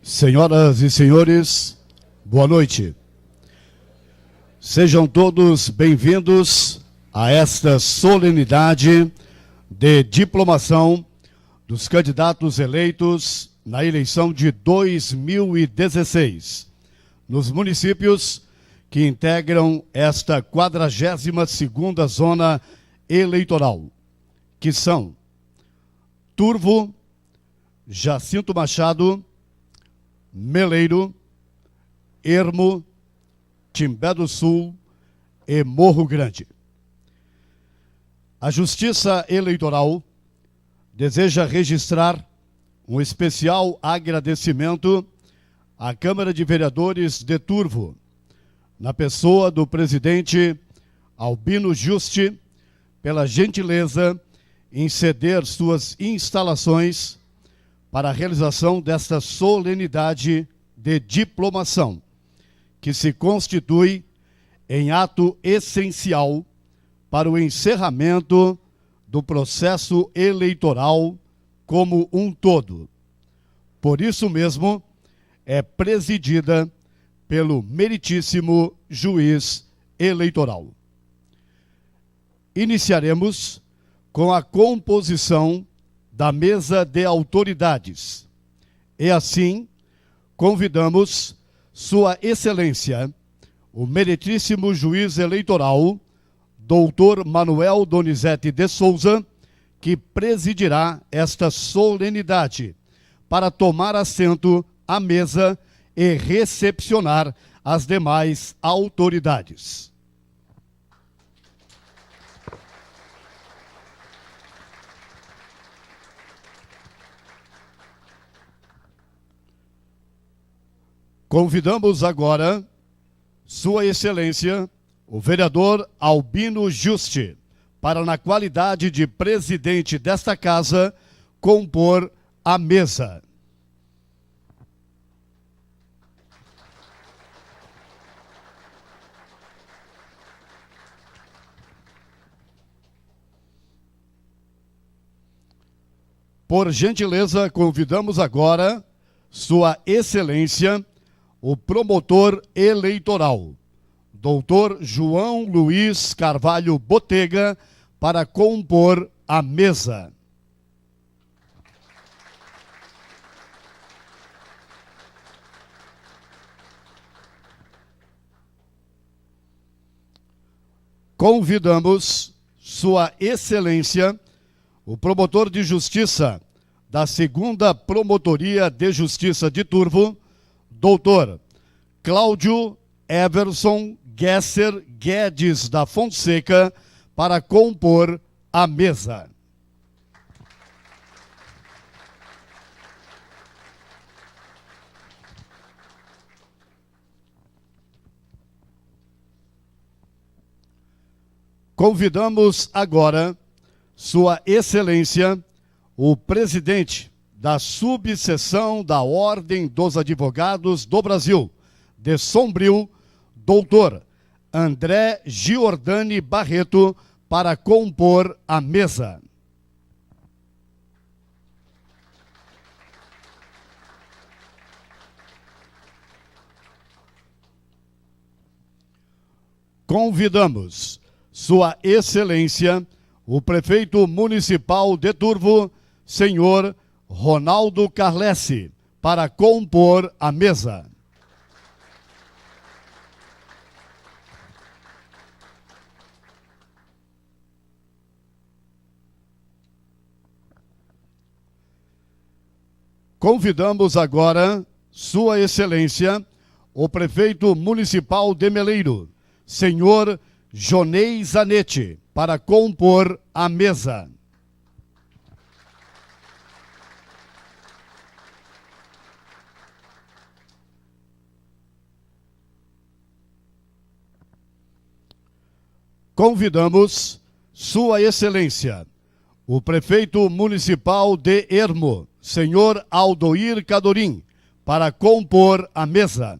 Senhoras e senhores, boa noite. Sejam todos bem-vindos a esta solenidade de diplomação dos candidatos eleitos na eleição de 2016, nos municípios que integram esta 42ª zona eleitoral, que são Turvo, Jacinto Machado, Meleiro, Ermo, Timbé do Sul e Morro Grande. A Justiça Eleitoral deseja registrar um especial agradecimento à Câmara de Vereadores de Turvo, na pessoa do presidente Albino Juste, pela gentileza em ceder suas instalações para a realização desta solenidade de diplomação, que se constitui em ato essencial para o encerramento do processo eleitoral como um todo. Por isso mesmo, é presidida pelo meritíssimo juiz eleitoral. Iniciaremos com a composição da mesa de autoridades. E assim, convidamos Sua Excelência, o meritíssimo juiz eleitoral, Dr. Manuel Donizete de Souza, que presidirá esta solenidade, para tomar assento à mesa e recepcionar as demais autoridades. Convidamos agora Sua Excelência, o vereador Albino Juste, para, na qualidade de presidente desta casa, compor a mesa. Por gentileza, convidamos agora Sua Excelência, o promotor eleitoral, Dr. João Luiz Carvalho Botega, para compor a mesa. Convidamos Sua Excelência, o promotor de justiça da 2ª Promotoria de Justiça de Turvo, Doutor Cláudio Everson Gesser Guedes da Fonseca, para compor a mesa. Convidamos agora Sua Excelência, o presidente da subseção da Ordem dos Advogados do Brasil, de Sombrio, Dr. André Giordani Barreto, para compor a mesa. Convidamos Sua Excelência, o prefeito municipal de Turvo, senhor Ronaldo Carlesse, para compor a mesa. Convidamos agora Sua Excelência, o prefeito municipal de Meleiro, senhor Jonei Zanetti, para compor a mesa. Convidamos Sua Excelência, o prefeito municipal de Ermo, senhor Aldoir Cadorim, para compor a mesa.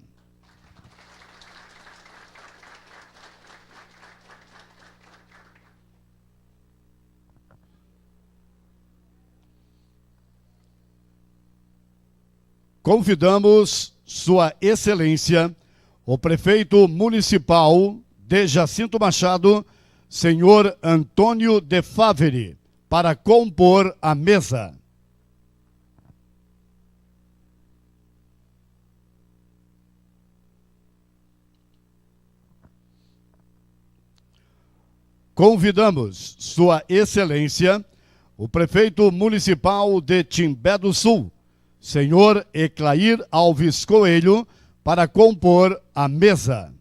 Convidamos Sua Excelência, o Prefeito Municipal de Jacinto Machado, senhor Antônio de Faveri, para compor a mesa. Convidamos Sua Excelência, o Prefeito Municipal de Timbé do Sul, senhor Eclair Alves Coelho, para compor a mesa.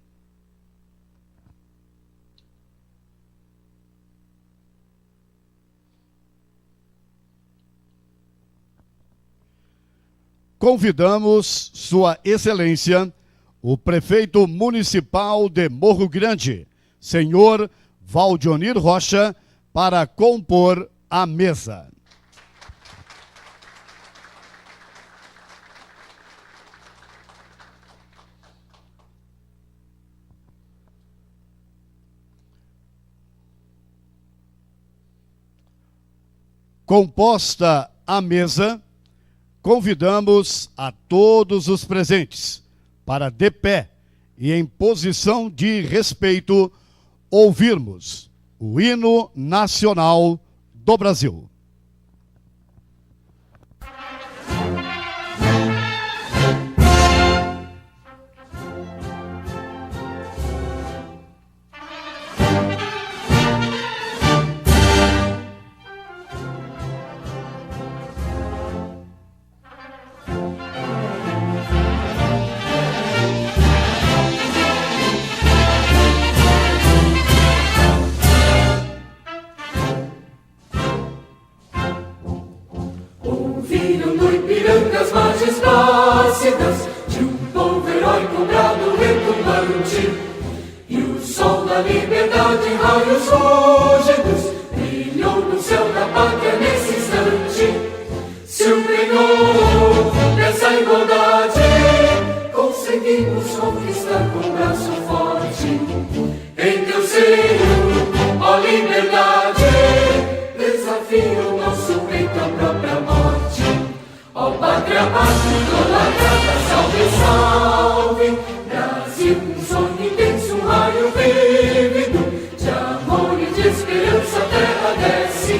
Convidamos Sua Excelência, o Prefeito Municipal de Morro Grande, senhor Valdionir Rocha, para compor a mesa. Composta a mesa, convidamos a todos os presentes para, de pé e em posição de respeito, ouvirmos o hino nacional do Brasil. As margens plácidas de um povo heróico brado retumbante, e o sol da liberdade em raios fúlgidos brilhou no céu da pátria nesse instante. Se empenhou nessa igualdade, conseguimos conquistar com braço forte. Em teu seio, ó liberdade, desafia o nosso peito à própria morte. Ó pátria amada, idolatrada, salve, salve, Brasil, um sonho intenso, um raio vívido, de amor e de esperança a terra desce.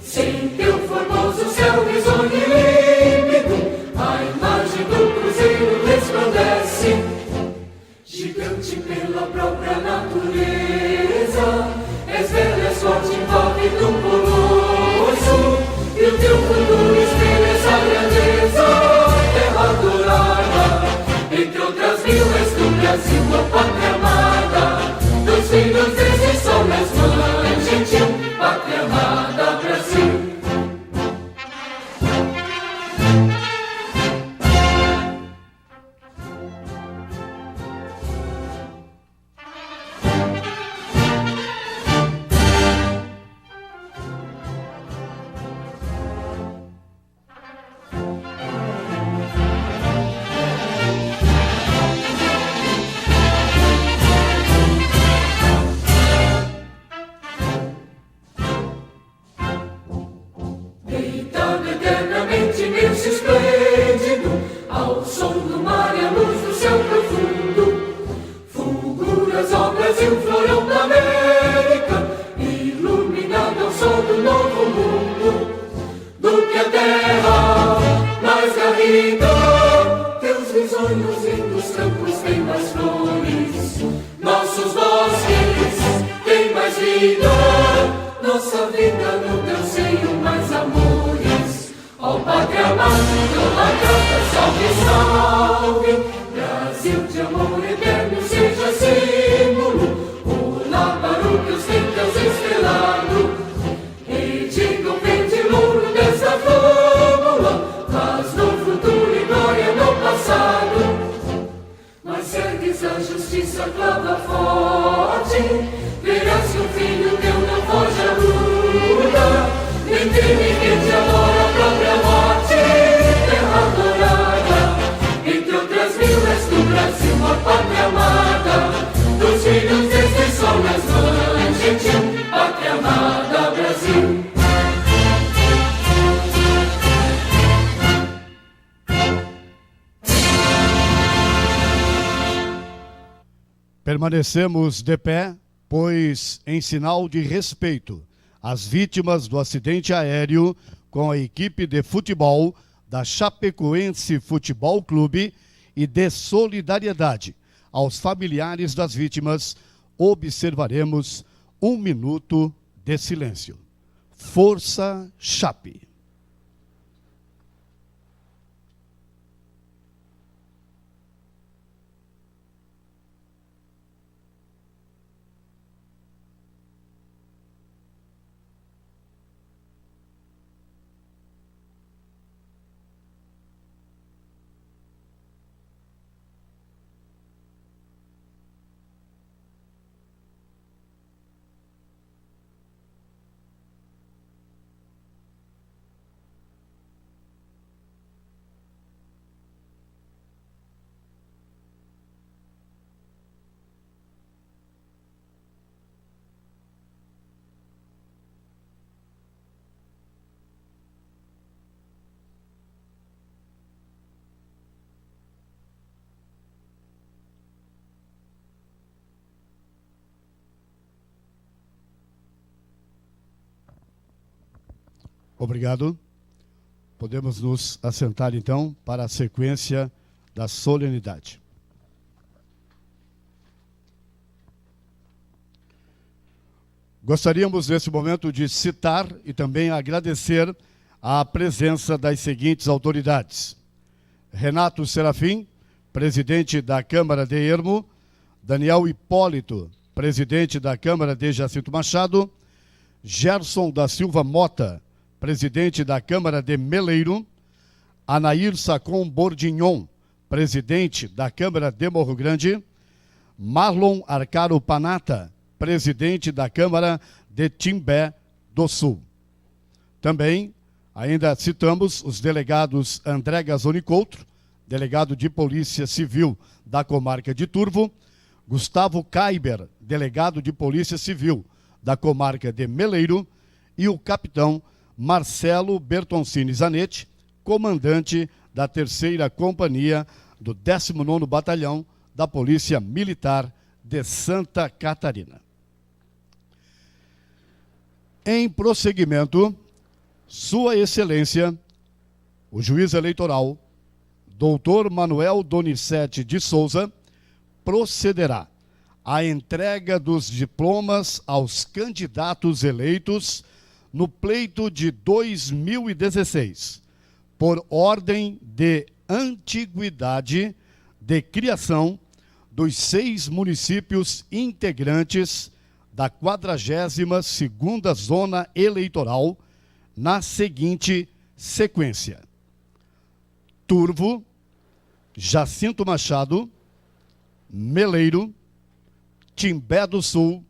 Sem teu formoso céu risonho e límpido, a imagem do cruzeiro resplandece. Gigante pela própria natureza, és velho, és forte, envolve do colosso, e o teu futuro espelha essa grandeza, terra adorada. Entre outras mil és do Brasil, a pátria amada, dos filhos desse sol és mãe gentil, pátria amada, Brasil. Permanecemos de pé, pois, em sinal de respeito às vítimas do acidente aéreo com a equipe de futebol da Chapecoense Futebol Clube e de solidariedade aos familiares das vítimas, observaremos 1 minuto de silêncio. Força Chape! Obrigado. Podemos nos assentar, então, para a sequência da solenidade. Gostaríamos, nesse momento, de citar e também agradecer a presença das seguintes autoridades: Renato Serafim, presidente da Câmara de Ermo; Daniel Hipólito, presidente da Câmara de Jacinto Machado; Gerson da Silva Mota, presidente da Câmara de Meleiro; Anair Sacon Bordignon, presidente da Câmara de Morro Grande; Marlon Arcaro Panata, presidente da Câmara de Timbé do Sul. Também, ainda citamos os delegados André Gazzoni Couto, delegado de Polícia Civil da comarca de Turvo; Gustavo Kaiber, delegado de Polícia Civil da comarca de Meleiro; e o capitão Marcelo Bertoncini Zanetti, comandante da 3ª Companhia do 19º Batalhão da Polícia Militar de Santa Catarina. Em prosseguimento, Sua Excelência, o juiz eleitoral, Dr. Manuel Donizete de Souza, procederá à entrega dos diplomas aos candidatos eleitos no pleito de 2016, por ordem de antiguidade de criação dos 6 municípios integrantes da 42ª Zona Eleitoral, na seguinte sequência: Turvo, Jacinto Machado, Meleiro, Timbé do Sul,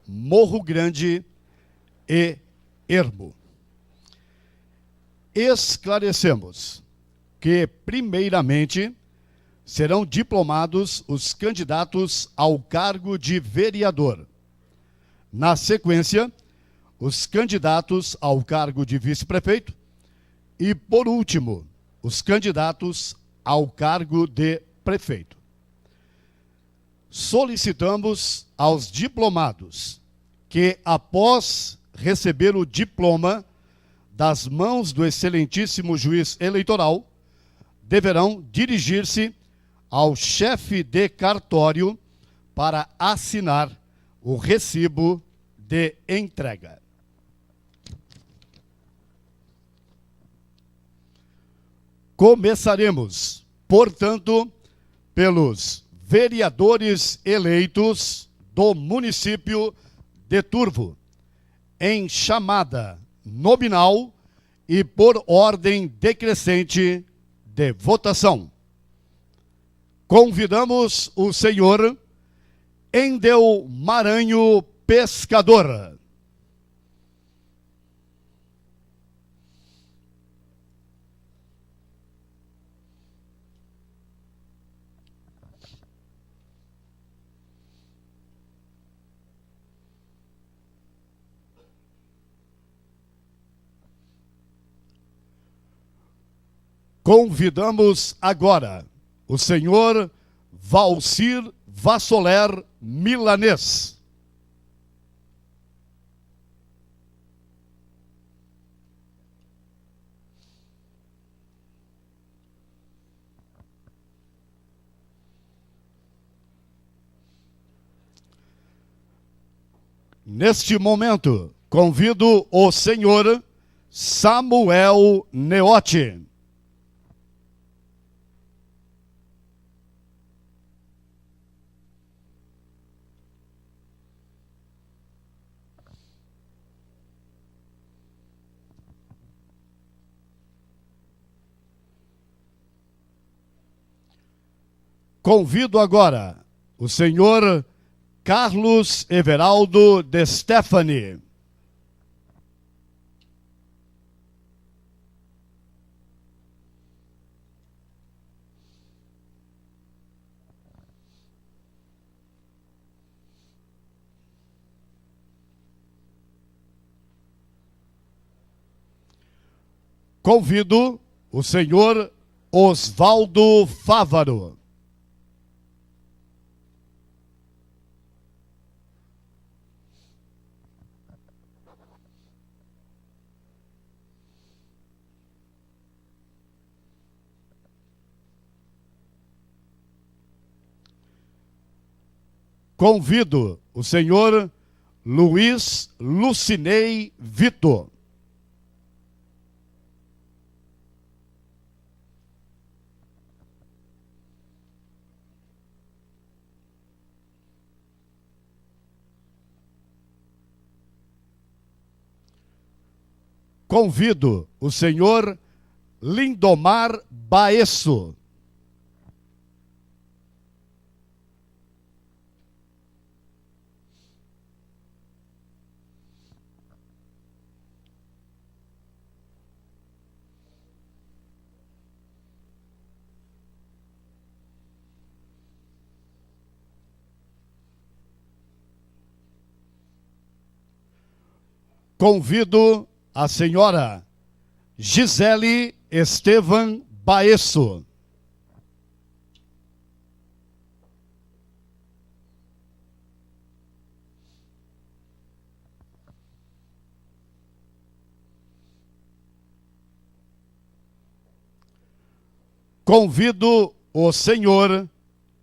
Morro Grande e Ermo. Esclarecemos que, primeiramente, serão diplomados os candidatos ao cargo de vereador. Na sequência, os candidatos ao cargo de vice-prefeito e, por último, os candidatos ao cargo de prefeito. Solicitamos aos diplomados que, após receber o diploma das mãos do excelentíssimo juiz eleitoral, deverão dirigir-se ao chefe de cartório para assinar o recibo de entrega. Começaremos, portanto, pelos vereadores eleitos do município de Turvo, em chamada nominal e por ordem decrescente de votação. Convidamos o senhor Endel Maranho Pescador. Convidamos agora o senhor Valcir Vassoler Milanês. Neste momento, convido o senhor Samuel Neotti. Convido agora o senhor Carlos Everaldo de Stefani. Convido o senhor Osvaldo Fávaro. Convido o senhor Luiz Lucinei Vitor. Convido o senhor Lindomar Baesso. Convido a senhora Gisele Estevan Baesso. Convido o senhor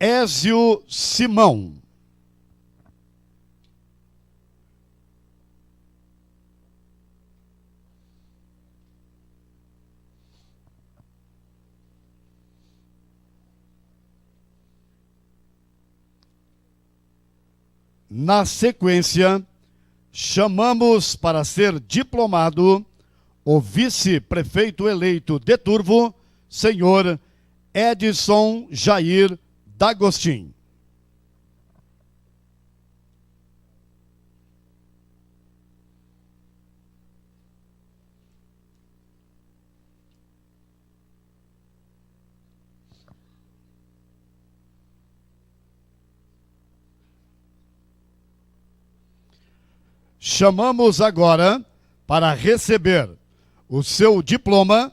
Ézio Simão. Na sequência, chamamos para ser diplomado o vice-prefeito eleito de Turvo, senhor Edson Jair D'Agostin. Chamamos agora para receber o seu diploma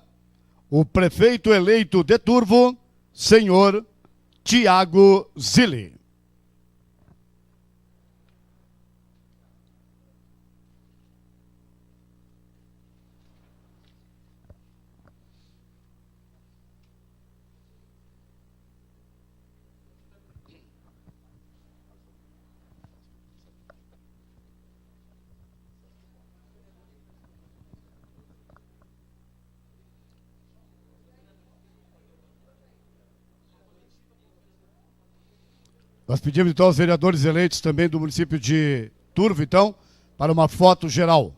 o prefeito eleito de Turvo, senhor Tiago Zilli. Nós pedimos então aos vereadores eleitos também do município de Turvo, então, para uma foto geral.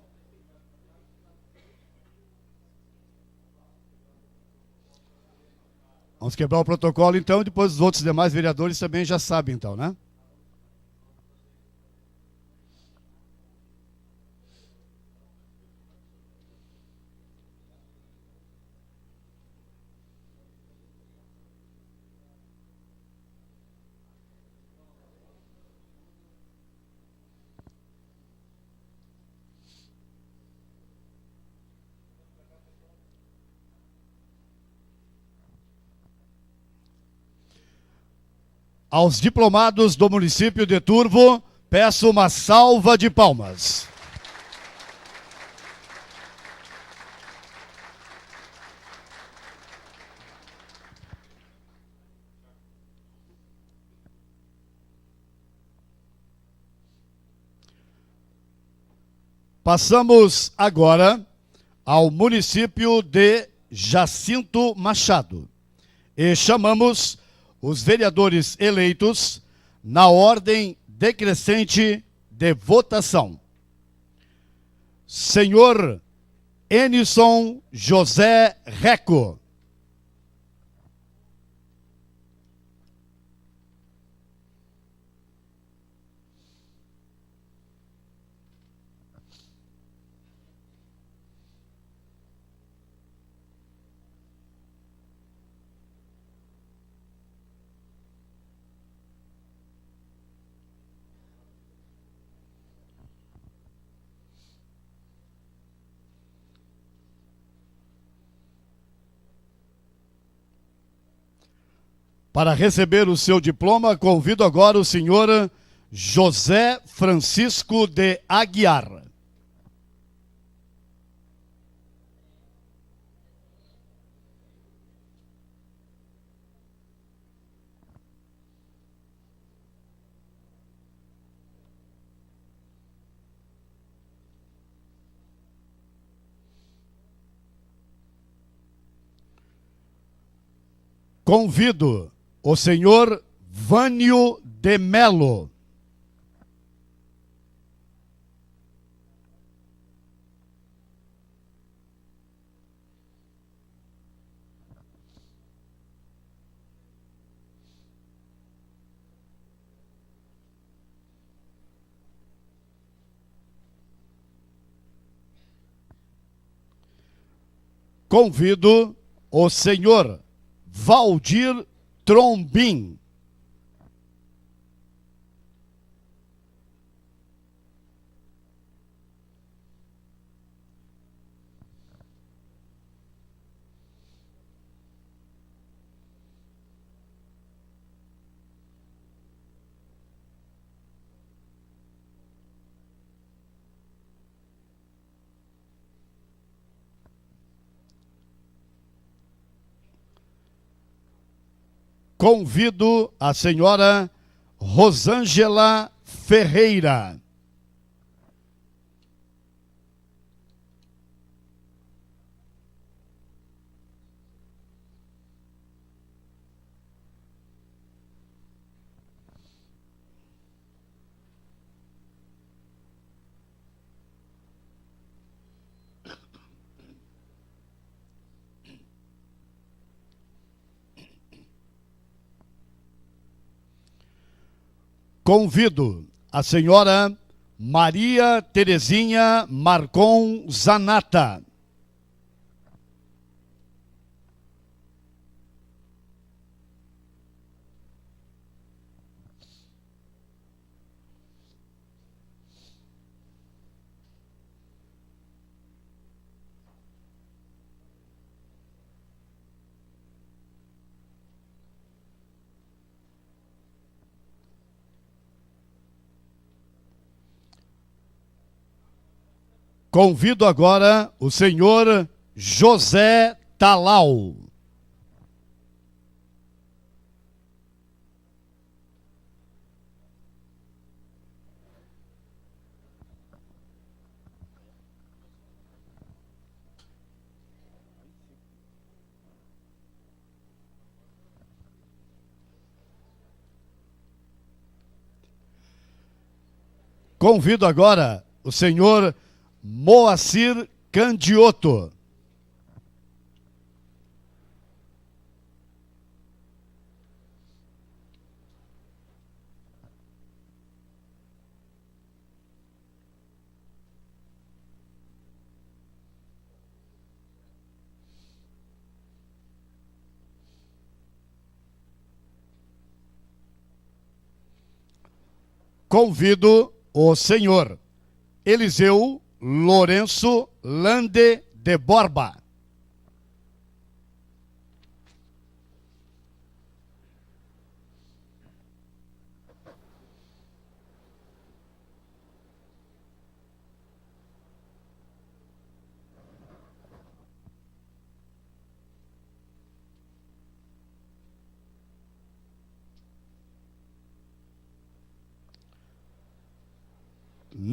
Vamos quebrar o protocolo então, e depois os outros demais vereadores também já sabem então, né? Aos diplomados do município de Turvo, peço uma salva de palmas. Passamos agora ao município de Jacinto Machado e chamamos os vereadores eleitos na ordem decrescente de votação. Senhor Enison José Reco. Para receber o seu diploma, convido agora o senhor José Francisco de Aguiar. Convido o senhor Vânio de Melo. Convido o senhor Valdir Trombim. Convido a senhora Rosângela Ferreira. Convido a senhora Maria Terezinha Marcon Zanata. Convido agora o senhor José Talau. Convido agora o senhor Moacir Candioto. Convido o senhor Eliseu Lourenço Lande de Borba.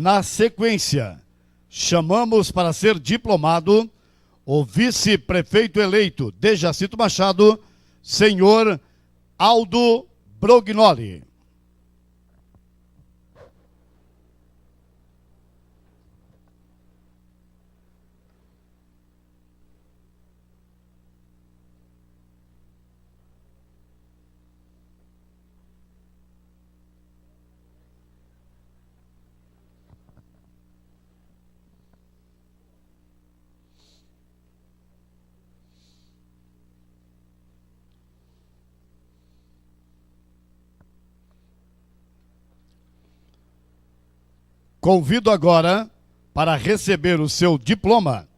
Na sequência, chamamos para ser diplomado o vice-prefeito eleito de Jacinto Machado, senhor Aldo Brognoli. Convido agora para receber o seu diploma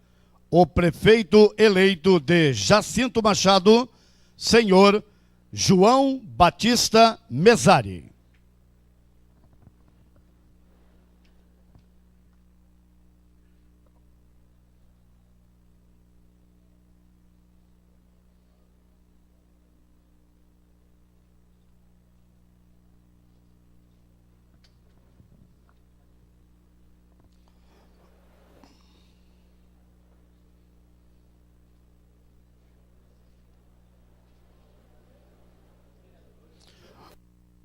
o prefeito eleito de Jacinto Machado, senhor João Batista Mesari.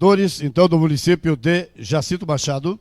Vereadores, então, do município de Jacinto Machado.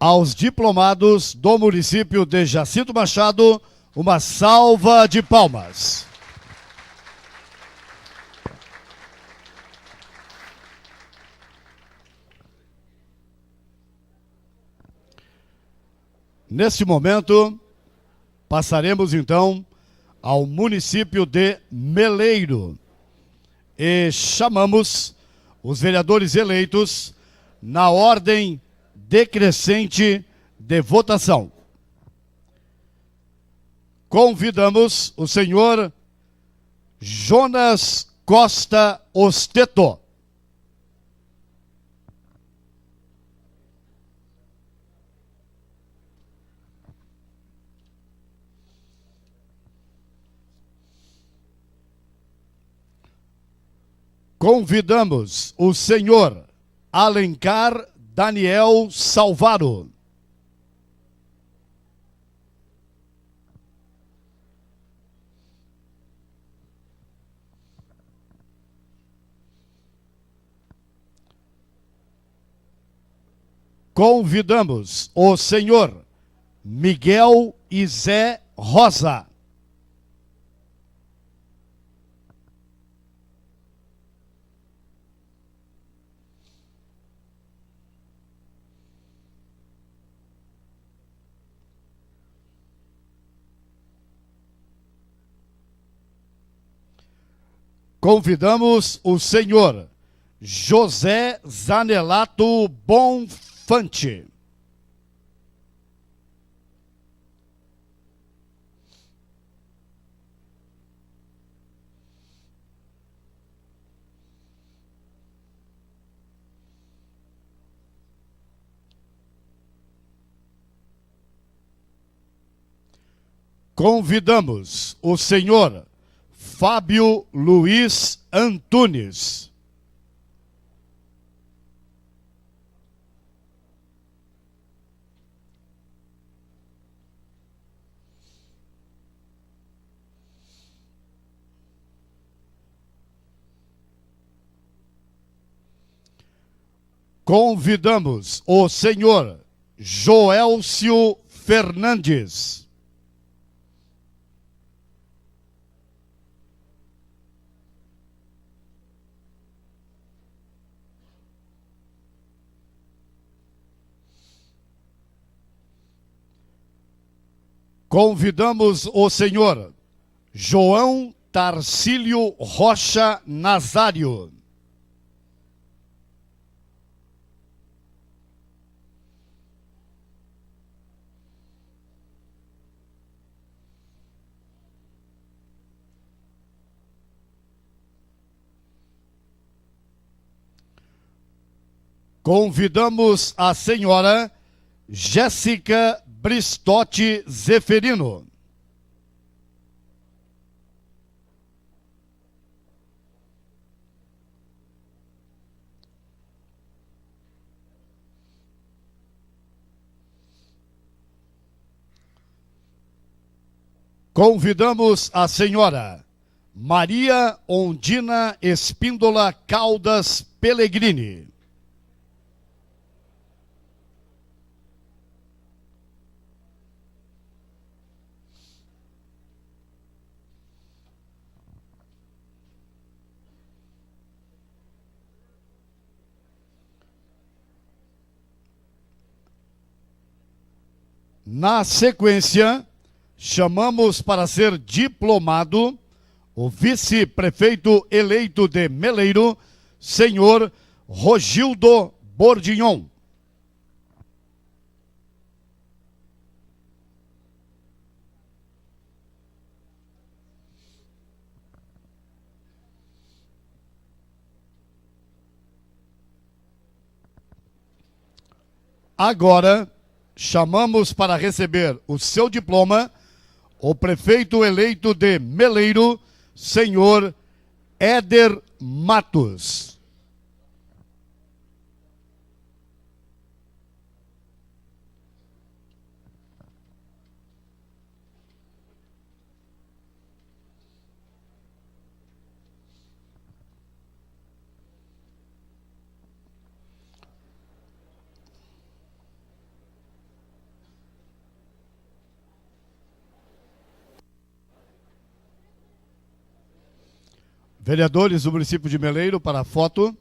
Aos diplomados do município de Jacinto Machado, uma salva de palmas. Neste momento, passaremos então ao município de Meleiro e chamamos os vereadores eleitos na ordem decrescente de votação. Convidamos o senhor Jonas Costa Osteto. Convidamos o senhor Alencar Daniel Salvaro. Convidamos o senhor Miguel Izé Rosa. Convidamos o senhor José Zanelato Bonfante. Convidamos o senhor Fábio Luiz Antunes. Convidamos o senhor Joelcio Fernandes. Convidamos o senhor João Tarcílio Rocha Nazário. Convidamos a senhora Jéssica Bristotti Zeferino. Convidamos a senhora Maria Ondina Espíndola Caldas Pellegrini. Na sequência, chamamos para ser diplomado o vice-prefeito eleito de Meleiro, senhor Rogildo Bordignon. Agora, chamamos para receber o seu diploma o prefeito eleito de Meleiro, senhor Éder Matos. Vereadores do município de Meleiro para a foto.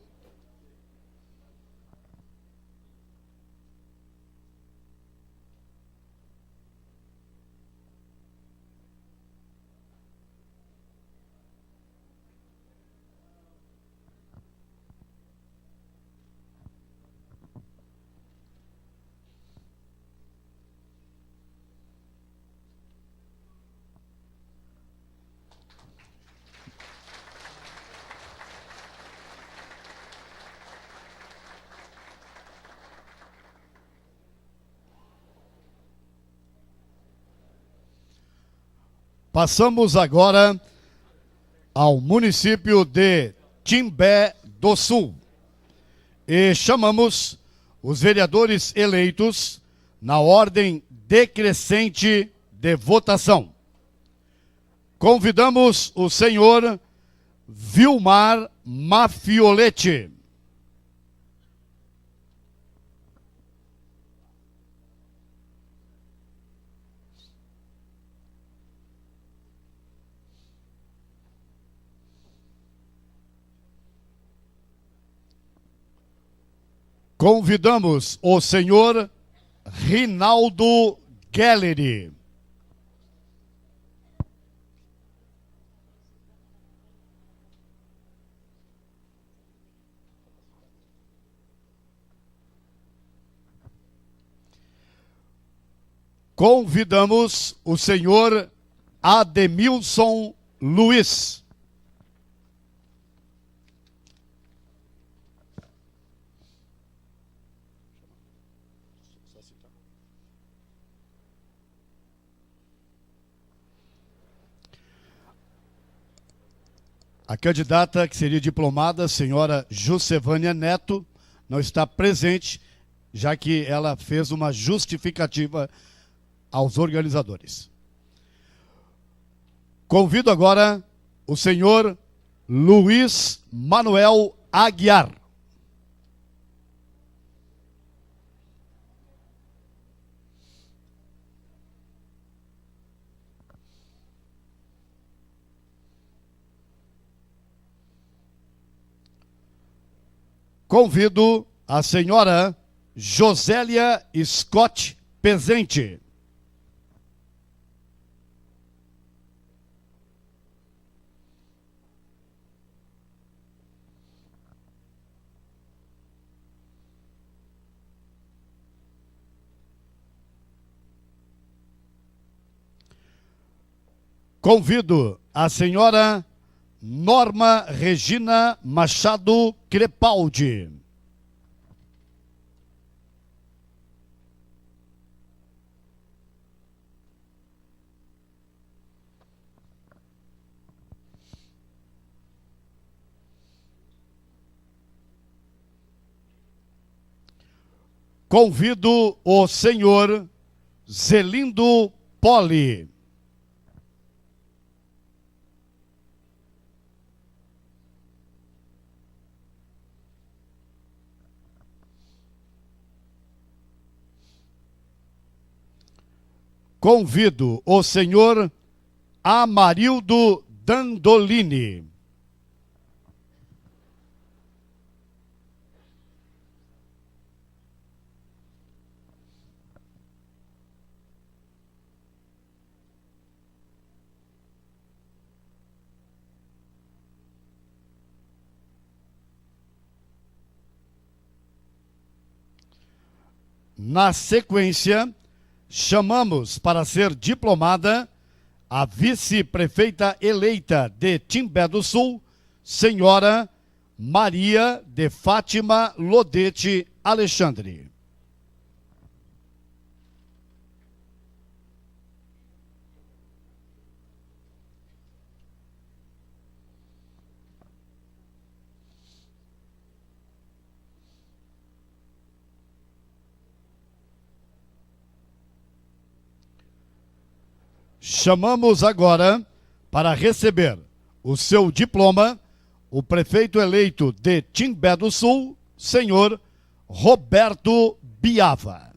Passamos agora ao município de Timbé do Sul e chamamos os vereadores eleitos na ordem decrescente de votação. Convidamos o senhor Vilmar Mafioletti. Convidamos o senhor Rinaldo Gelleri. Convidamos o senhor Ademilson Luiz. A candidata que seria diplomada, a senhora Jussevânia Neto, não está presente, já que ela fez uma justificativa aos organizadores. Convido agora o senhor Luiz Manuel Aguiar. Convido a senhora Josélia Scott Pezente. Convido a senhora Norma Regina Machado Crepaldi. Convido o senhor Zelindo Poli. Convido o senhor Amarildo Dandolini. Na sequência, chamamos para ser diplomada a vice-prefeita eleita de Timbé do Sul, senhora Maria de Fátima Lodete Alexandre. Chamamos agora para receber o seu diploma o prefeito eleito de Timbé do Sul, senhor Roberto Biava.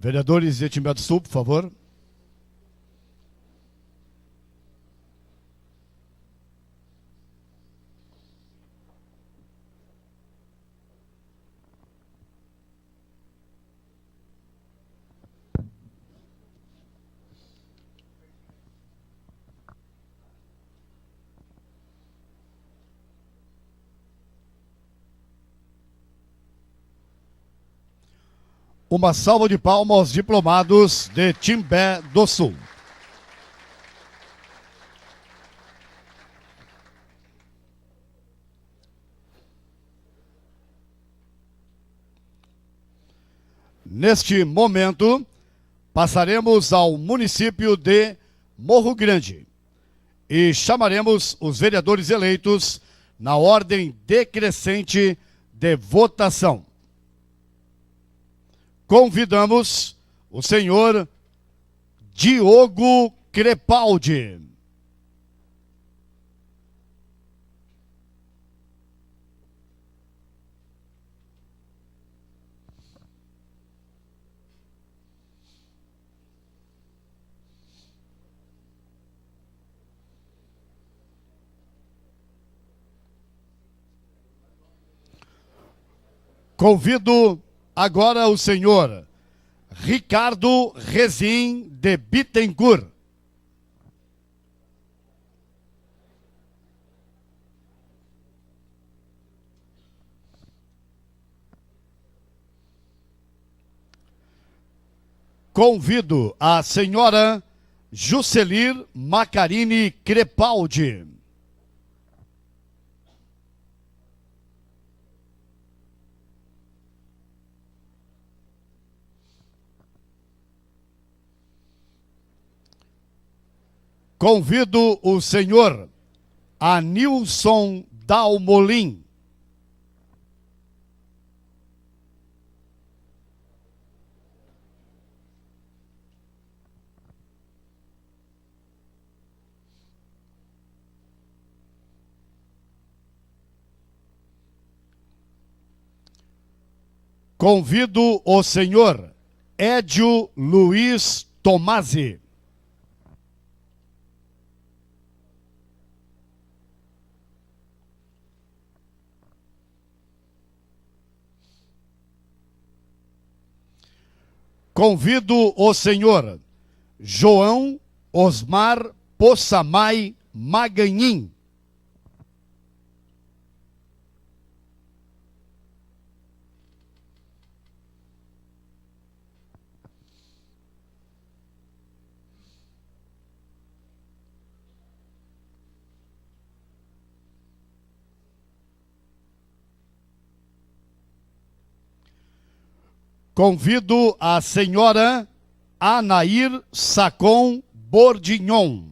Vereadores de Timbé do Sul, por favor. Uma salva de palmas aos diplomados de Timbé do Sul. Neste momento, passaremos ao município de Morro Grande e chamaremos os vereadores eleitos na ordem decrescente de votação. Convidamos o senhor Diogo Crepaldi. Convido agora o senhor Ricardo Rezin de Bittencourt. Convido a senhora Juscelir Macarini Crepaldi. Convido o senhor Anilson Dalmolin. Convido o senhor Édio Luiz Tomasi. Convido o senhor João Osmar Possamay Maganhim. Convido a senhora Anair Sacon Bordignon.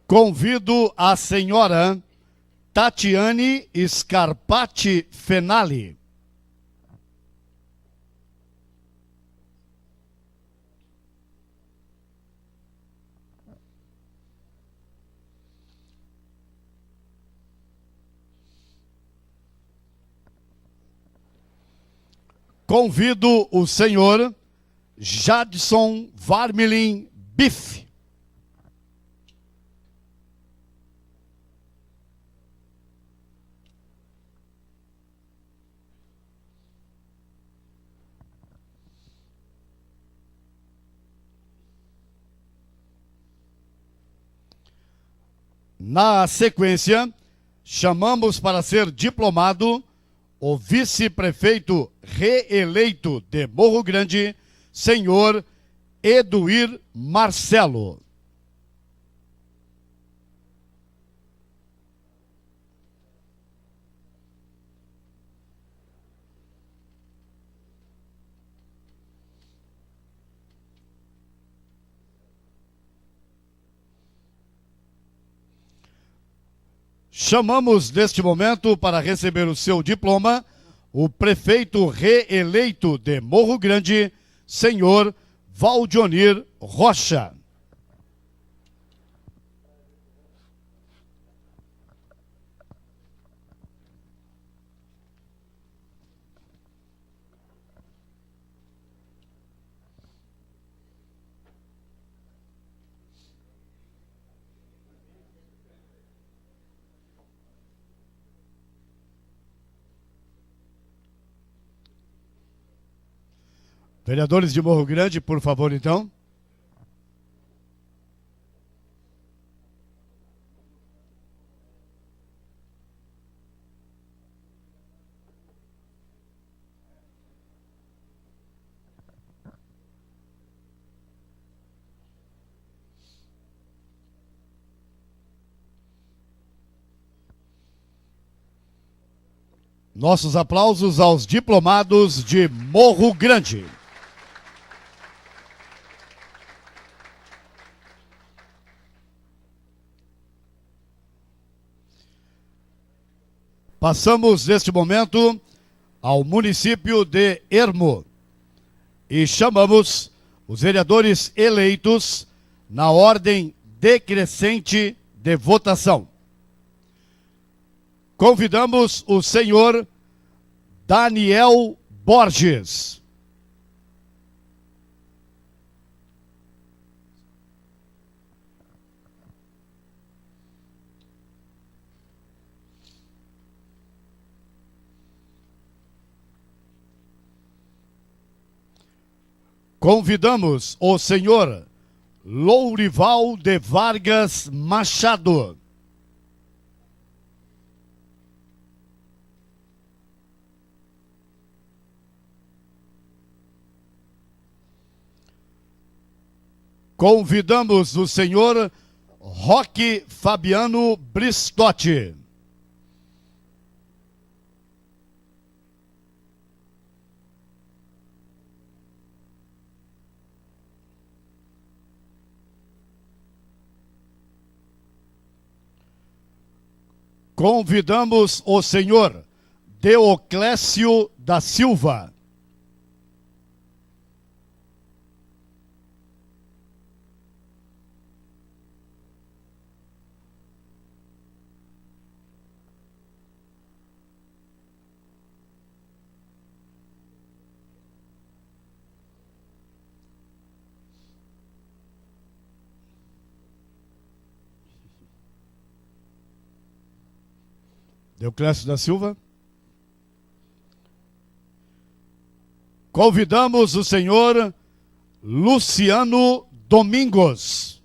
Convido a senhora Tatiane Scarpati Fenali. Convido o senhor Jadson Varmelin Biff. Na sequência, chamamos para ser diplomado o vice-prefeito reeleito de Morro Grande, senhor Eduir Marcelo. Chamamos neste momento para receber o seu diploma o prefeito reeleito de Morro Grande, senhor Valdionir Rocha. Vereadores de Morro Grande, por favor, então. Nossos aplausos aos diplomados de Morro Grande. Passamos neste momento ao município de Ermo e chamamos os vereadores eleitos na ordem decrescente de votação. Convidamos o senhor Daniel Borges. Convidamos o senhor Lourival de Vargas Machado. Convidamos o senhor Roque Fabiano Bristotti. Convidamos o senhor Deoclésio da Silva. Deoclésio da Silva. Convidamos o senhor Luciano Domingos.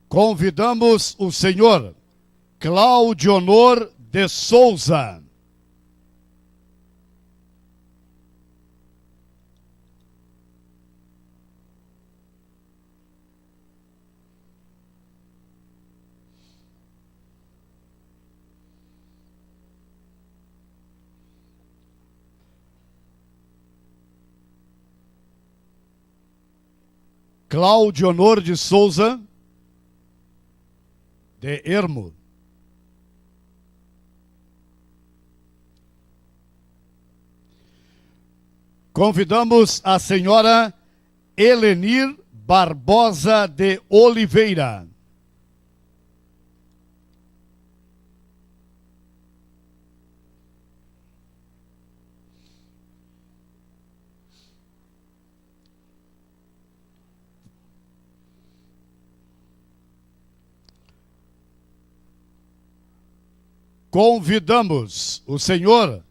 Convidamos o senhor Claudionor de Souza. Claudionor de Souza, de Ermo. Convidamos a senhora Helenir Barbosa de Oliveira. Convidamos o senhor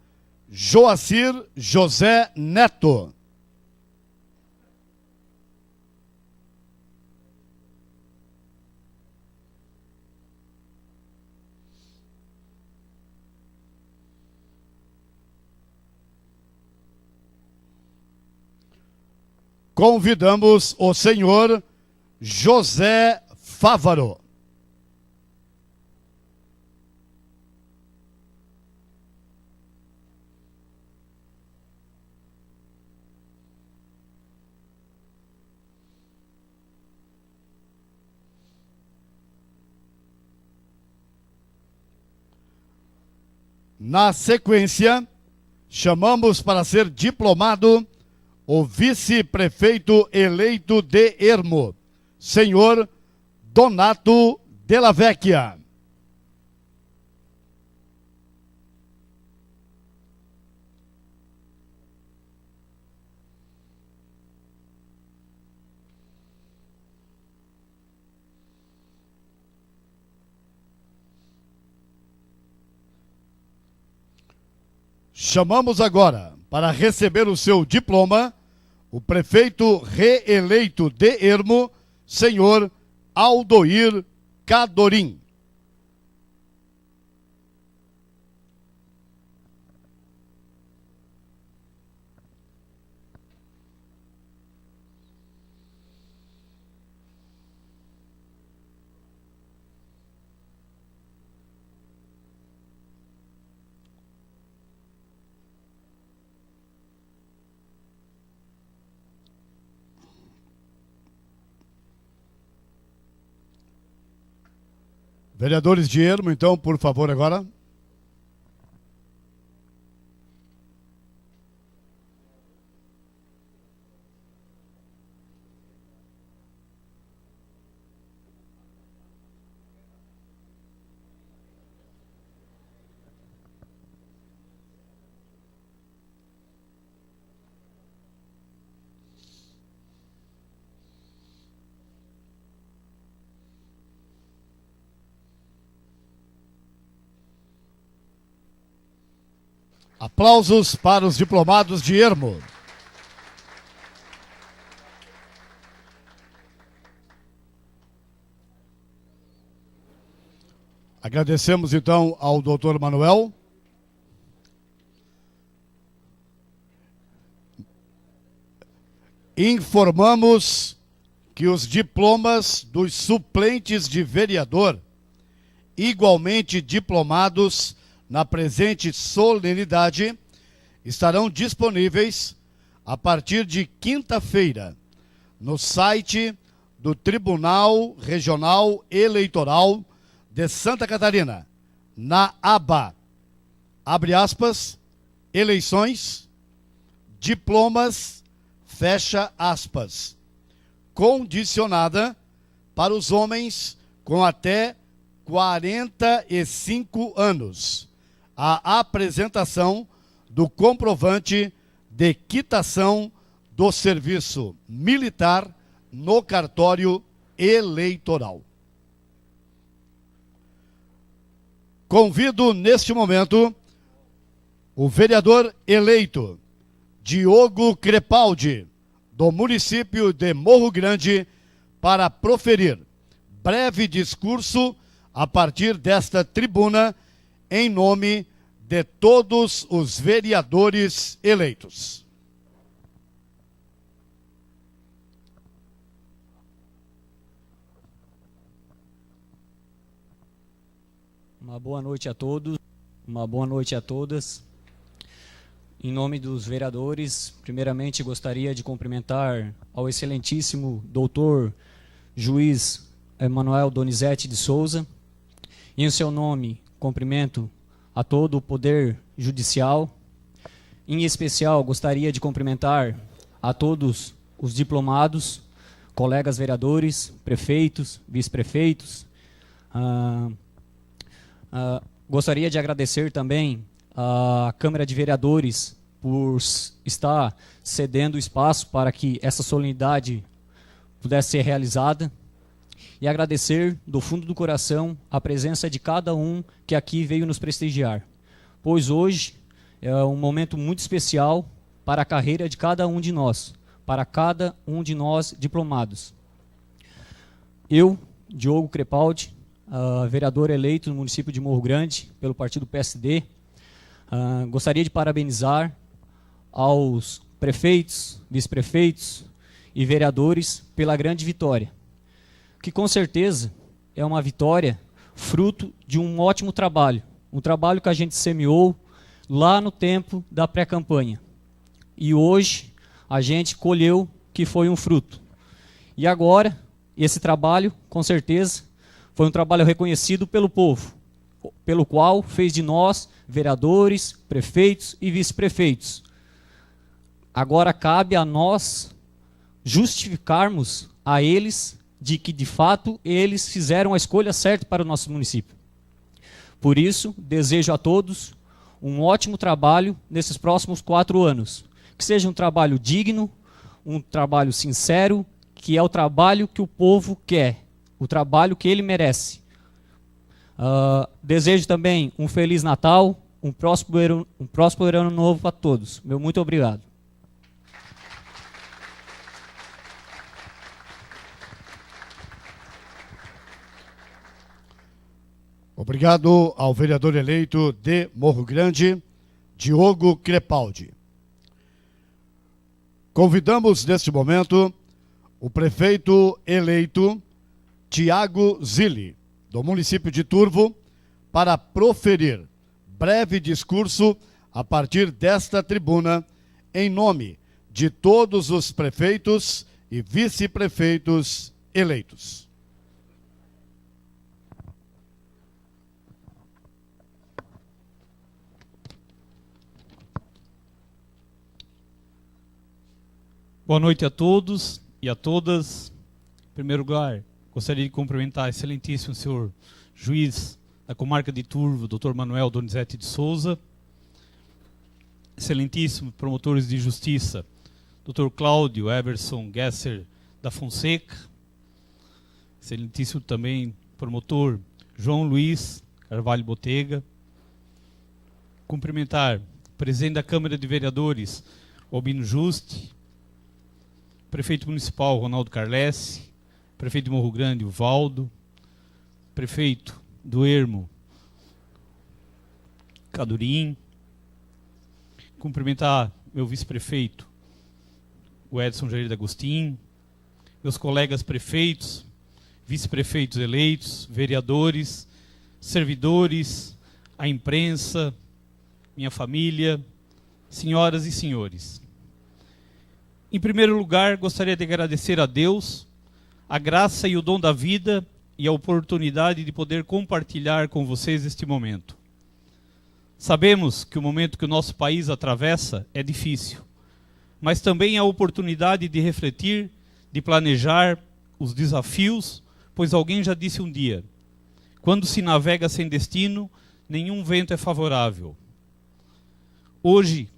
Joacir José Neto. Convidamos o senhor José Fávaro. Na sequência, chamamos para ser diplomado o vice-prefeito eleito de Ermo, senhor Donato Della Vecchia. Chamamos agora, para receber o seu diploma, o prefeito reeleito de Ermo, senhor Aldoir Cadorim. Vereadores de Ermo, então, por favor, agora. Aplausos para os diplomados de Ermo. Agradecemos então ao doutor Manuel. Informamos que os diplomas dos suplentes de vereador, igualmente diplomados na presente solenidade, estarão disponíveis a partir de quinta-feira no site do Tribunal Regional Eleitoral de Santa Catarina, na aba, abre aspas, eleições, diplomas, fecha aspas, condicionada para os homens com até 45 anos, a apresentação do comprovante de quitação do serviço militar no cartório eleitoral. Convido neste momento o vereador eleito Diogo Crepaldi, do município de Morro Grande, para proferir breve discurso a partir desta tribuna em nome de todos os vereadores eleitos. Uma boa noite a todos, uma boa noite a todas. Em nome dos vereadores, primeiramente gostaria de cumprimentar ao excelentíssimo doutor juiz Emanuel Donizete de Souza. Em seu nome, cumprimento a todo o Poder Judicial. Em especial, gostaria de cumprimentar a todos os diplomados, colegas vereadores, prefeitos, vice-prefeitos. Gostaria de agradecer também à Câmara de Vereadores por estar cedendo espaço para que essa solenidade pudesse ser realizada. E agradecer do fundo do coração a presença de cada um que aqui veio nos prestigiar, pois hoje é um momento muito especial para a carreira de cada um de nós, para cada um de nós diplomados. Eu, Diogo Crepaldi, vereador eleito no município de Morro Grande pelo partido PSD, gostaria de parabenizar aos prefeitos, vice-prefeitos e vereadores pela grande vitória, que com certeza é uma vitória fruto de um ótimo trabalho, um trabalho que a gente semeou lá no tempo da pré-campanha. E hoje a gente colheu que foi um fruto. E agora, esse trabalho, com certeza, foi um trabalho reconhecido pelo povo, pelo qual fez de nós, vereadores, prefeitos e vice-prefeitos. Agora cabe a nós justificarmos a eles de que, de fato, eles fizeram a escolha certa para o nosso município. Por isso, desejo a todos um ótimo trabalho nesses próximos 4 anos. Que seja um trabalho digno, um trabalho sincero, que é o trabalho que o povo quer, o trabalho que ele merece. Desejo também um Feliz Natal, um próspero ano novo para todos. Meu muito obrigado. Obrigado ao vereador eleito de Morro Grande, Diogo Crepaldi. Convidamos neste momento o prefeito eleito Tiago Zilli, do município de Turvo, para proferir breve discurso a partir desta tribuna em nome de todos os prefeitos e vice-prefeitos eleitos. Boa noite a todos e a todas. Em primeiro lugar, gostaria de cumprimentar o excelentíssimo senhor juiz da comarca de Turvo, Dr. Emanuel Donizete de Souza, excelentíssimo promotores de justiça, Dr. Cláudio Everson Gesser da Fonseca, excelentíssimo também promotor João Luiz Carvalho Botega, cumprimentar o presidente da Câmara de Vereadores, Albino Juste, prefeito municipal Ronaldo Carlesse, prefeito de Morro Grande, o Valdo, prefeito do Ermo, Cadurim, cumprimentar meu vice-prefeito, o Edson Jair D'Agostin, meus colegas prefeitos, vice-prefeitos eleitos, vereadores, servidores, a imprensa, minha família, senhoras e senhores. Em primeiro lugar, gostaria de agradecer a Deus a graça e o dom da vida e a oportunidade de poder compartilhar com vocês este momento. Sabemos que o momento que o nosso país atravessa é difícil, mas também é a oportunidade de refletir, de planejar os desafios, pois alguém já disse um dia: quando se navega sem destino, nenhum vento é favorável. Hoje,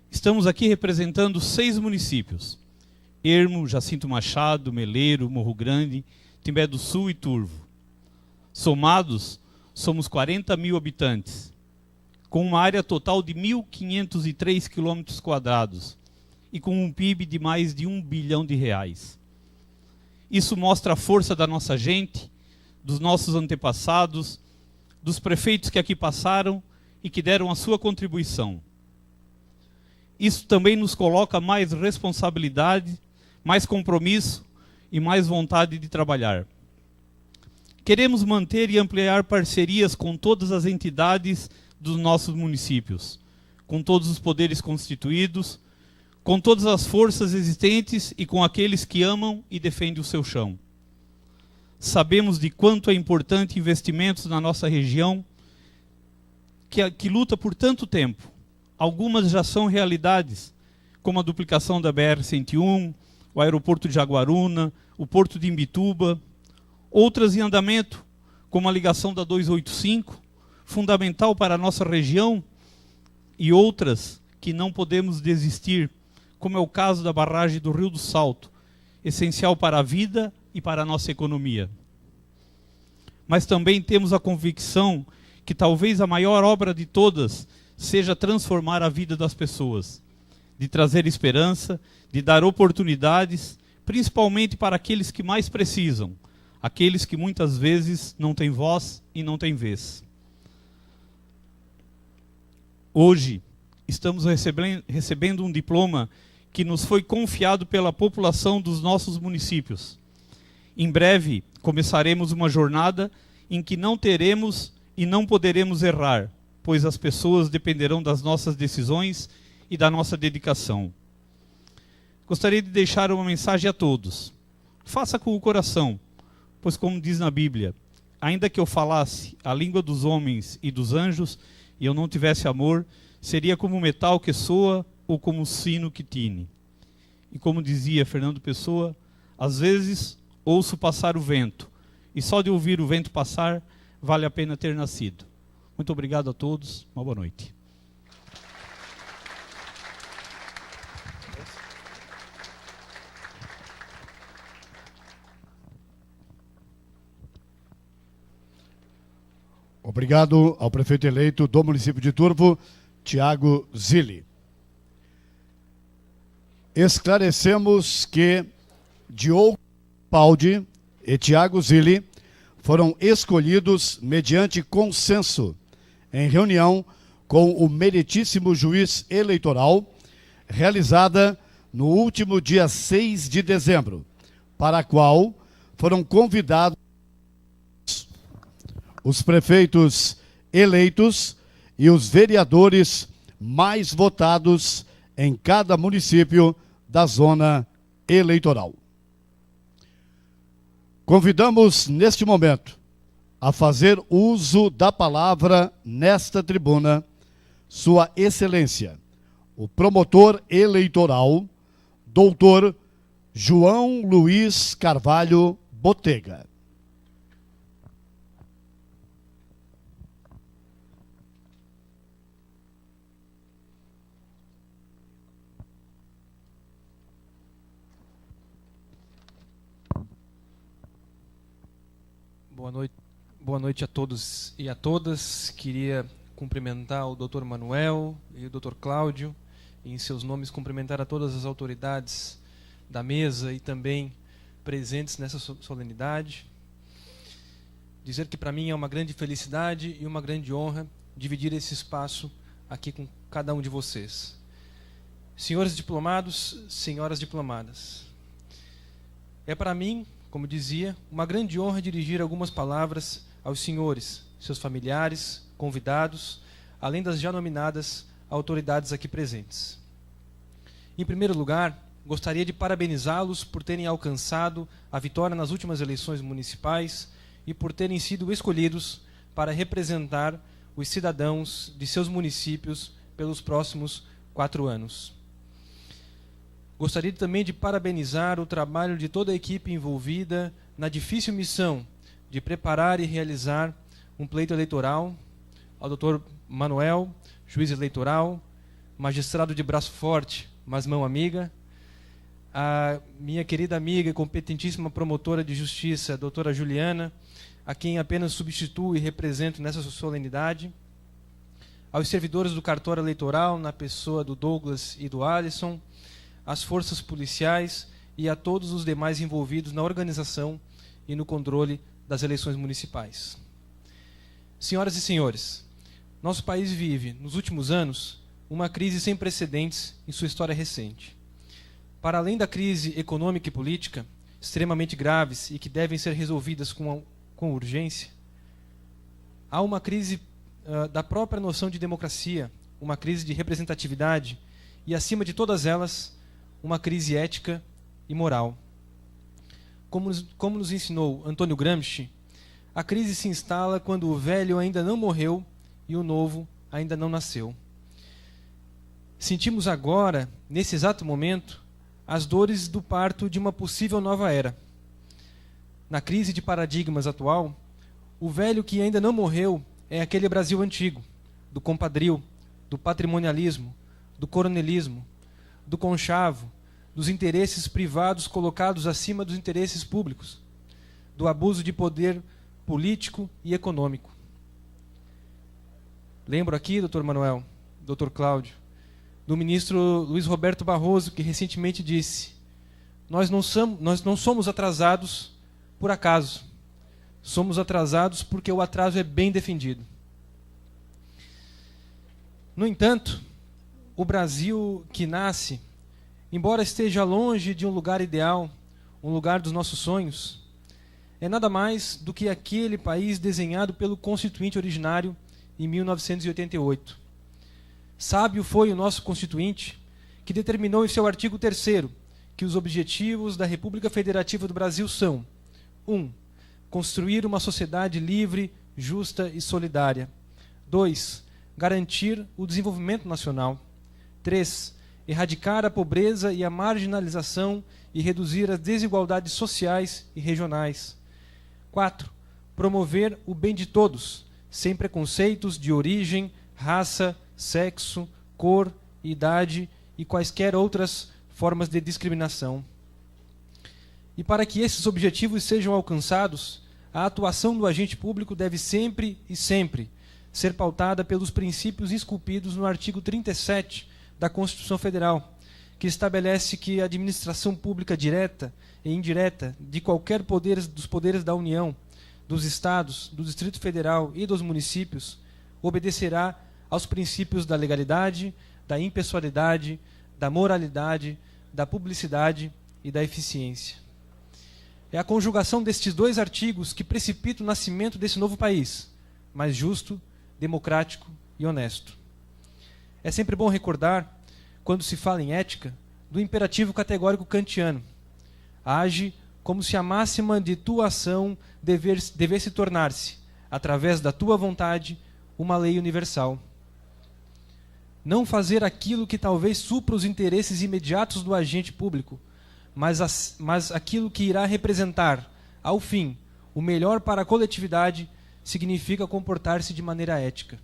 estamos aqui representando 6 municípios: Ermo, Jacinto Machado, Meleiro, Morro Grande, Timbé do Sul e Turvo. Somados, somos 40 mil habitantes, com uma área total de 1.503 km² e com um PIB de mais de R$1 bilhão. Isso mostra a força da nossa gente, dos nossos antepassados, dos prefeitos que aqui passaram e que deram a sua contribuição. Isso também nos coloca mais responsabilidade, mais compromisso e mais vontade de trabalhar. Queremos manter e ampliar parcerias com todas as entidades dos nossos municípios, com todos os poderes constituídos, com todas as forças existentes e com aqueles que amam e defendem o seu chão. Sabemos de quanto é importante investimentos na nossa região, que luta por tanto tempo. Algumas já são realidades, como a duplicação da BR-101, o aeroporto de Jaguaruna, o porto de Imbituba. Outras em andamento, como a ligação da 285, fundamental para a nossa região, e outras que não podemos desistir, como é o caso da barragem do Rio do Salto, essencial para a vida e para a nossa economia. Mas também temos a convicção que talvez a maior obra de todas seja transformar a vida das pessoas, de trazer esperança, de dar oportunidades, principalmente para aqueles que mais precisam, aqueles que muitas vezes não têm voz e não têm vez. Hoje, estamos recebendo um diploma que nos foi confiado pela população dos nossos municípios. Em breve, começaremos uma jornada em que não teremos e não poderemos errar, pois as pessoas dependerão das nossas decisões e da nossa dedicação. Gostaria de deixar uma mensagem a todos. Faça com o coração, pois como diz na Bíblia, ainda que eu falasse a língua dos homens e dos anjos, e eu não tivesse amor, seria como metal que soa ou como sino que tine. E como dizia Fernando Pessoa, às vezes ouço passar o vento, e só de ouvir o vento passar, vale a pena ter nascido. Muito obrigado a todos, uma boa noite. Obrigado ao prefeito eleito do município de Turvo, Tiago Zilli. Esclarecemos que Diogo Paldi e Tiago Zilli foram escolhidos mediante consenso em reunião com o meritíssimo juiz eleitoral, realizada no último dia 6 de dezembro, para a qual foram convidados os prefeitos eleitos e os vereadores mais votados em cada município da zona eleitoral. Convidamos, neste momento, a fazer uso da palavra nesta tribuna, Sua Excelência, o promotor eleitoral, doutor João Luiz Carvalho Botega. Boa noite a todos e a todas. Queria cumprimentar o Dr. Manuel e o Dr. Cláudio, e em seus nomes cumprimentar a todas as autoridades da mesa e também presentes nessa solenidade. Dizer que para mim é uma grande felicidade e uma grande honra dividir esse espaço aqui com cada um de vocês. Senhores diplomados, senhoras diplomadas, é para mim, como dizia, uma grande honra dirigir algumas palavras aos senhores, seus familiares, convidados, além das já nominadas autoridades aqui presentes. Em primeiro lugar, gostaria de parabenizá-los por terem alcançado a vitória nas últimas eleições municipais e por terem sido escolhidos para representar os cidadãos de seus municípios pelos próximos 4 anos. Gostaria também de parabenizar o trabalho de toda a equipe envolvida na difícil missão de preparar e realizar um pleito eleitoral, ao doutor Manuel, juiz eleitoral, magistrado de braço forte, mas mão amiga, a minha querida amiga e competentíssima promotora de justiça, a doutora Juliana, a quem apenas substituo e represento nessa solenidade, aos servidores do cartório eleitoral, na pessoa do Douglas e do Alisson, às forças policiais e a todos os demais envolvidos na organização e no controle das eleições municipais. Senhoras e senhores, nosso país vive, nos últimos anos, uma crise sem precedentes em sua história recente. Para além da crise econômica e política, extremamente graves e que devem ser resolvidas com urgência, há uma crise da própria noção de democracia, uma crise de representatividade e, acima de todas elas, uma crise ética e moral. Como nos ensinou Antônio Gramsci, a crise se instala quando o velho ainda não morreu e o novo ainda não nasceu. Sentimos agora, nesse exato momento, as dores do parto de uma possível nova era. Na crise de paradigmas atual, o velho que ainda não morreu é aquele Brasil antigo, do compadrio, do patrimonialismo, do coronelismo, do conchavo, dos interesses privados colocados acima dos interesses públicos, do abuso de poder político e econômico. Lembro aqui, doutor Manuel, doutor Cláudio, do ministro Luiz Roberto Barroso, que recentemente disse: nós não somos atrasados por acaso, somos atrasados porque o atraso é bem defendido. No entanto, o Brasil que nasce, embora esteja longe de um lugar ideal, um lugar dos nossos sonhos, é nada mais do que aquele país desenhado pelo Constituinte originário em 1988. Sábio foi o nosso Constituinte, que determinou em seu artigo 3º que os objetivos da República Federativa do Brasil são: 1. Construir uma sociedade livre, justa e solidária. 2. Garantir o desenvolvimento nacional. 3. Erradicar a pobreza e a marginalização e reduzir as desigualdades sociais e regionais. 4. Promover o bem de todos, sem preconceitos de origem, raça, sexo, cor, idade e quaisquer outras formas de discriminação. E para que esses objetivos sejam alcançados, a atuação do agente público deve sempre ser pautada pelos princípios esculpidos no artigo 37 da Constituição Federal, que estabelece que a administração pública direta e indireta de qualquer dos poderes da União, dos Estados, do Distrito Federal e dos municípios obedecerá aos princípios da legalidade, da impessoalidade, da moralidade, da publicidade e da eficiência. É a conjugação destes dois artigos que precipita o nascimento desse novo país, mais justo, democrático e honesto. É sempre bom recordar, quando se fala em ética, do imperativo categórico kantiano: age como se a máxima de tua ação devesse tornar-se, através da tua vontade, uma lei universal. Não fazer aquilo que talvez supra os interesses imediatos do agente público, mas aquilo que irá representar, ao fim, o melhor para a coletividade, significa comportar-se de maneira ética.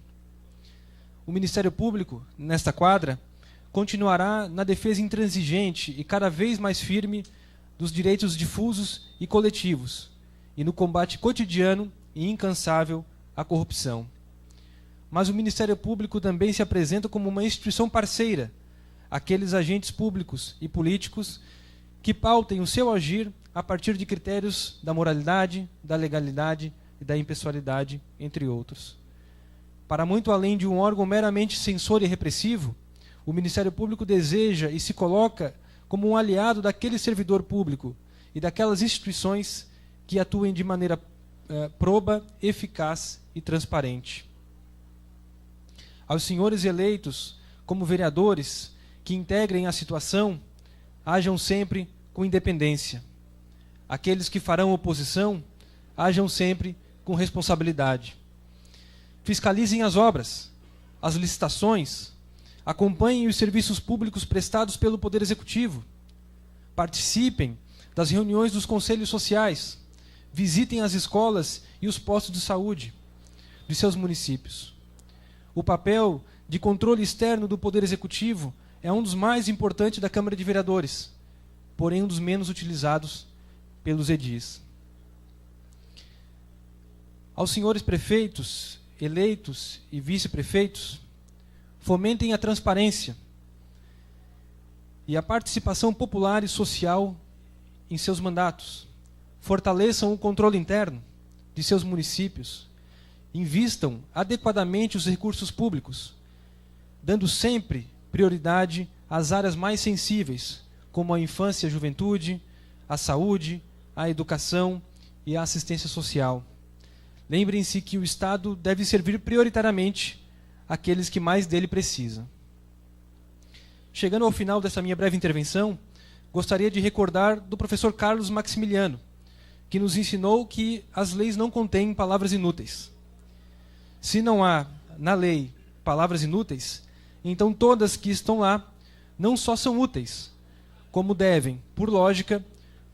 O Ministério Público, nesta quadra, continuará na defesa intransigente e cada vez mais firme dos direitos difusos e coletivos, e no combate cotidiano e incansável à corrupção. Mas o Ministério Público também se apresenta como uma instituição parceira àqueles agentes públicos e políticos que pautem o seu agir a partir de critérios da moralidade, da legalidade e da impessoalidade, entre outros. Para muito além de um órgão meramente censor e repressivo, o Ministério Público deseja e se coloca como um aliado daquele servidor público e daquelas instituições que atuem de maneira proba, eficaz e transparente. Aos senhores eleitos como vereadores que integrem a situação, hajam sempre com independência. Aqueles que farão oposição, hajam sempre com responsabilidade. Fiscalizem as obras, as licitações, acompanhem os serviços públicos prestados pelo Poder Executivo, participem das reuniões dos conselhos sociais, visitem as escolas e os postos de saúde de seus municípios. o papel de controle externo do Poder Executivo é um dos mais importantes da Câmara de Vereadores, porém um dos menos utilizados pelos edis. Aos senhores prefeitos, eleitos e vice-prefeitos, fomentem a transparência e a participação popular e social em seus mandatos. Fortaleçam o controle interno de seus municípios. Invistam adequadamente os recursos públicos, dando sempre prioridade às áreas mais sensíveis, como a infância e a juventude, a saúde, a educação e a assistência social. Lembrem-se que o Estado deve servir prioritariamente àqueles que mais dele precisam. Chegando ao final dessa minha breve intervenção, gostaria de recordar do professor Carlos Maximiliano, que nos ensinou que as leis não contêm palavras inúteis. Se não há na lei palavras inúteis, então todas que estão lá não só são úteis, como devem, por lógica,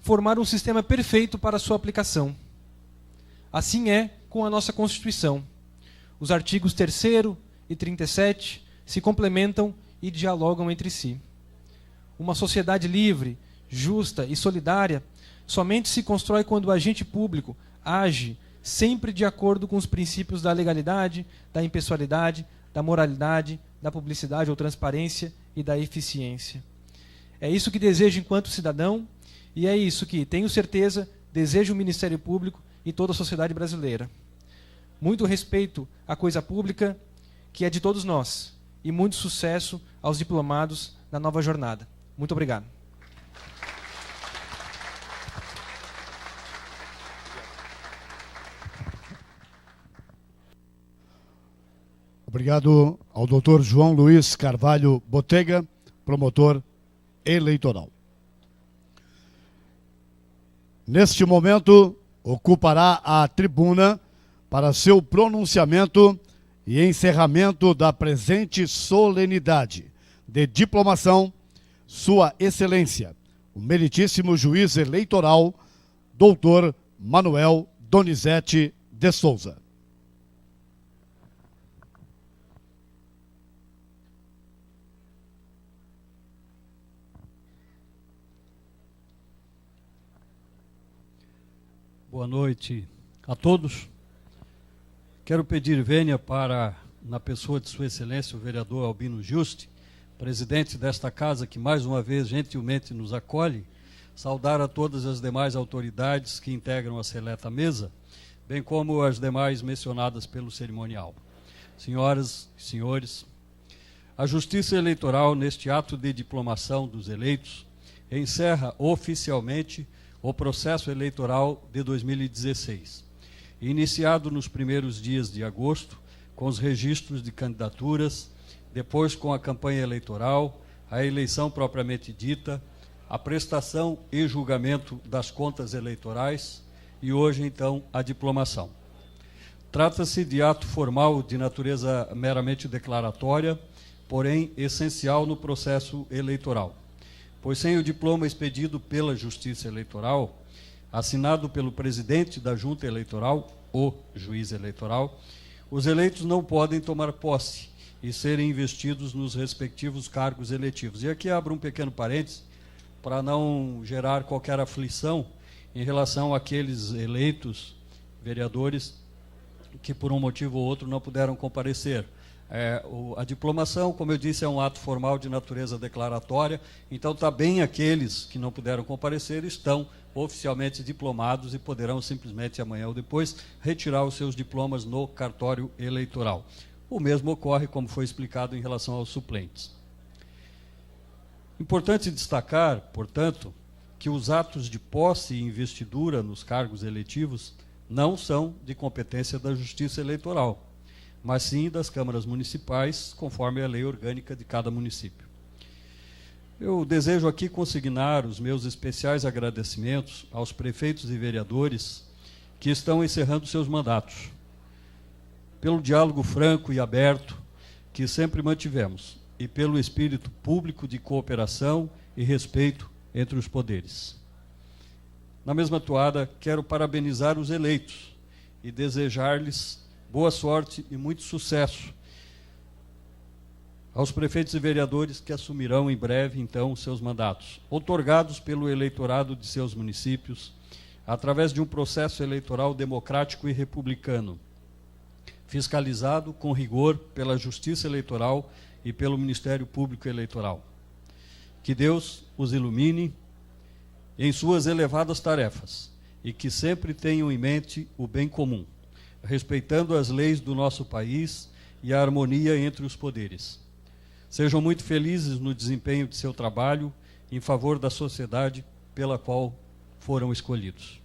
formar um sistema perfeito para a sua aplicação. Assim é com a nossa Constituição. Os artigos 3º e 37 se complementam e dialogam entre si. Uma sociedade livre, justa e solidária somente se constrói quando o agente público age sempre de acordo com os princípios da legalidade, da impessoalidade, da moralidade, da publicidade ou transparência e da eficiência. É isso que desejo enquanto cidadão e é isso que, tenho certeza, deseja o Ministério Público e toda a sociedade brasileira. Muito respeito à coisa pública, que é de todos nós, e muito sucesso aos diplomados na nova jornada. Muito obrigado. Obrigado ao Dr. João Luiz Carvalho Botega, promotor eleitoral. Neste momento, ocupará a tribuna para seu pronunciamento e encerramento da presente solenidade de diplomação, Sua Excelência, o meritíssimo juiz eleitoral, Dr. Manuel Donizete de Souza. Boa noite a todos. Quero pedir vênia para, na pessoa de Sua Excelência, o vereador Albino Juste, presidente desta casa, que mais uma vez gentilmente nos acolhe, saudar a todas as demais autoridades que integram a seleta mesa, bem como as demais mencionadas pelo cerimonial. Senhoras e senhores, a Justiça Eleitoral, neste ato de diplomação dos eleitos, encerra oficialmente o processo eleitoral de 2016, iniciado nos primeiros dias de agosto, com os registros de candidaturas, depois com a campanha eleitoral, a eleição propriamente dita, a prestação e julgamento das contas eleitorais e hoje, então, a diplomação. Trata-se de ato formal de natureza meramente declaratória, porém essencial no processo eleitoral, pois sem o diploma expedido pela Justiça Eleitoral, assinado pelo presidente da Junta Eleitoral, o juiz eleitoral, os eleitos não podem tomar posse e serem investidos nos respectivos cargos eletivos. E aqui abro um pequeno parênteses para não gerar qualquer aflição em relação àqueles eleitos, vereadores, que por um motivo ou outro não puderam comparecer. A diplomação, como eu disse, é um ato formal de natureza declaratória, então também aqueles que não puderam comparecer estão oficialmente diplomados e poderão simplesmente amanhã ou depois retirar os seus diplomas no cartório eleitoral. O mesmo ocorre, como foi explicado, em relação aos suplentes. Importante destacar, portanto, que os atos de posse e investidura nos cargos eletivos não são de competência da Justiça Eleitoral, mas sim das câmaras municipais, conforme a lei orgânica de cada município. Eu desejo aqui consignar os meus especiais agradecimentos aos prefeitos e vereadores que estão encerrando seus mandatos, pelo diálogo franco e aberto que sempre mantivemos e pelo espírito público de cooperação e respeito entre os poderes. Na mesma toada, quero parabenizar os eleitos e desejar-lhes boa sorte e muito sucesso aos prefeitos e vereadores que assumirão em breve, então, seus mandatos, outorgados pelo eleitorado de seus municípios, através de um processo eleitoral democrático e republicano, fiscalizado com rigor pela Justiça Eleitoral e pelo Ministério Público Eleitoral. Que Deus os ilumine em suas elevadas tarefas e que sempre tenham em mente o bem comum, respeitando as leis do nosso país e a harmonia entre os poderes. Sejam muito felizes no desempenho de seu trabalho em favor da sociedade pela qual foram escolhidos.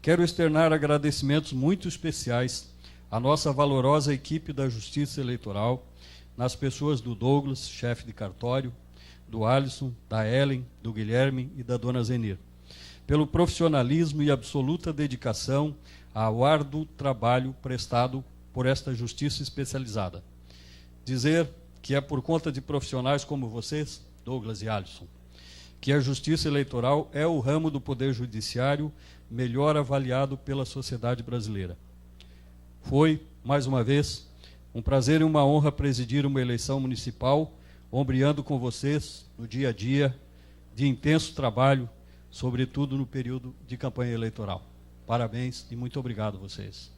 Quero externar agradecimentos muito especiais à nossa valorosa equipe da Justiça Eleitoral, nas pessoas do Douglas, chefe de cartório, do Alisson, da Ellen, do Guilherme e da dona Zenir, pelo profissionalismo e absoluta dedicação ao árduo trabalho prestado por esta justiça especializada. Dizer que é por conta de profissionais como vocês, Douglas e Alisson, que a justiça eleitoral é o ramo do Poder Judiciário melhor avaliado pela sociedade brasileira. Foi, mais uma vez, um prazer e uma honra presidir uma eleição municipal, ombreando com vocês no dia a dia de intenso trabalho, sobretudo no período de campanha eleitoral. Parabéns e muito obrigado a vocês.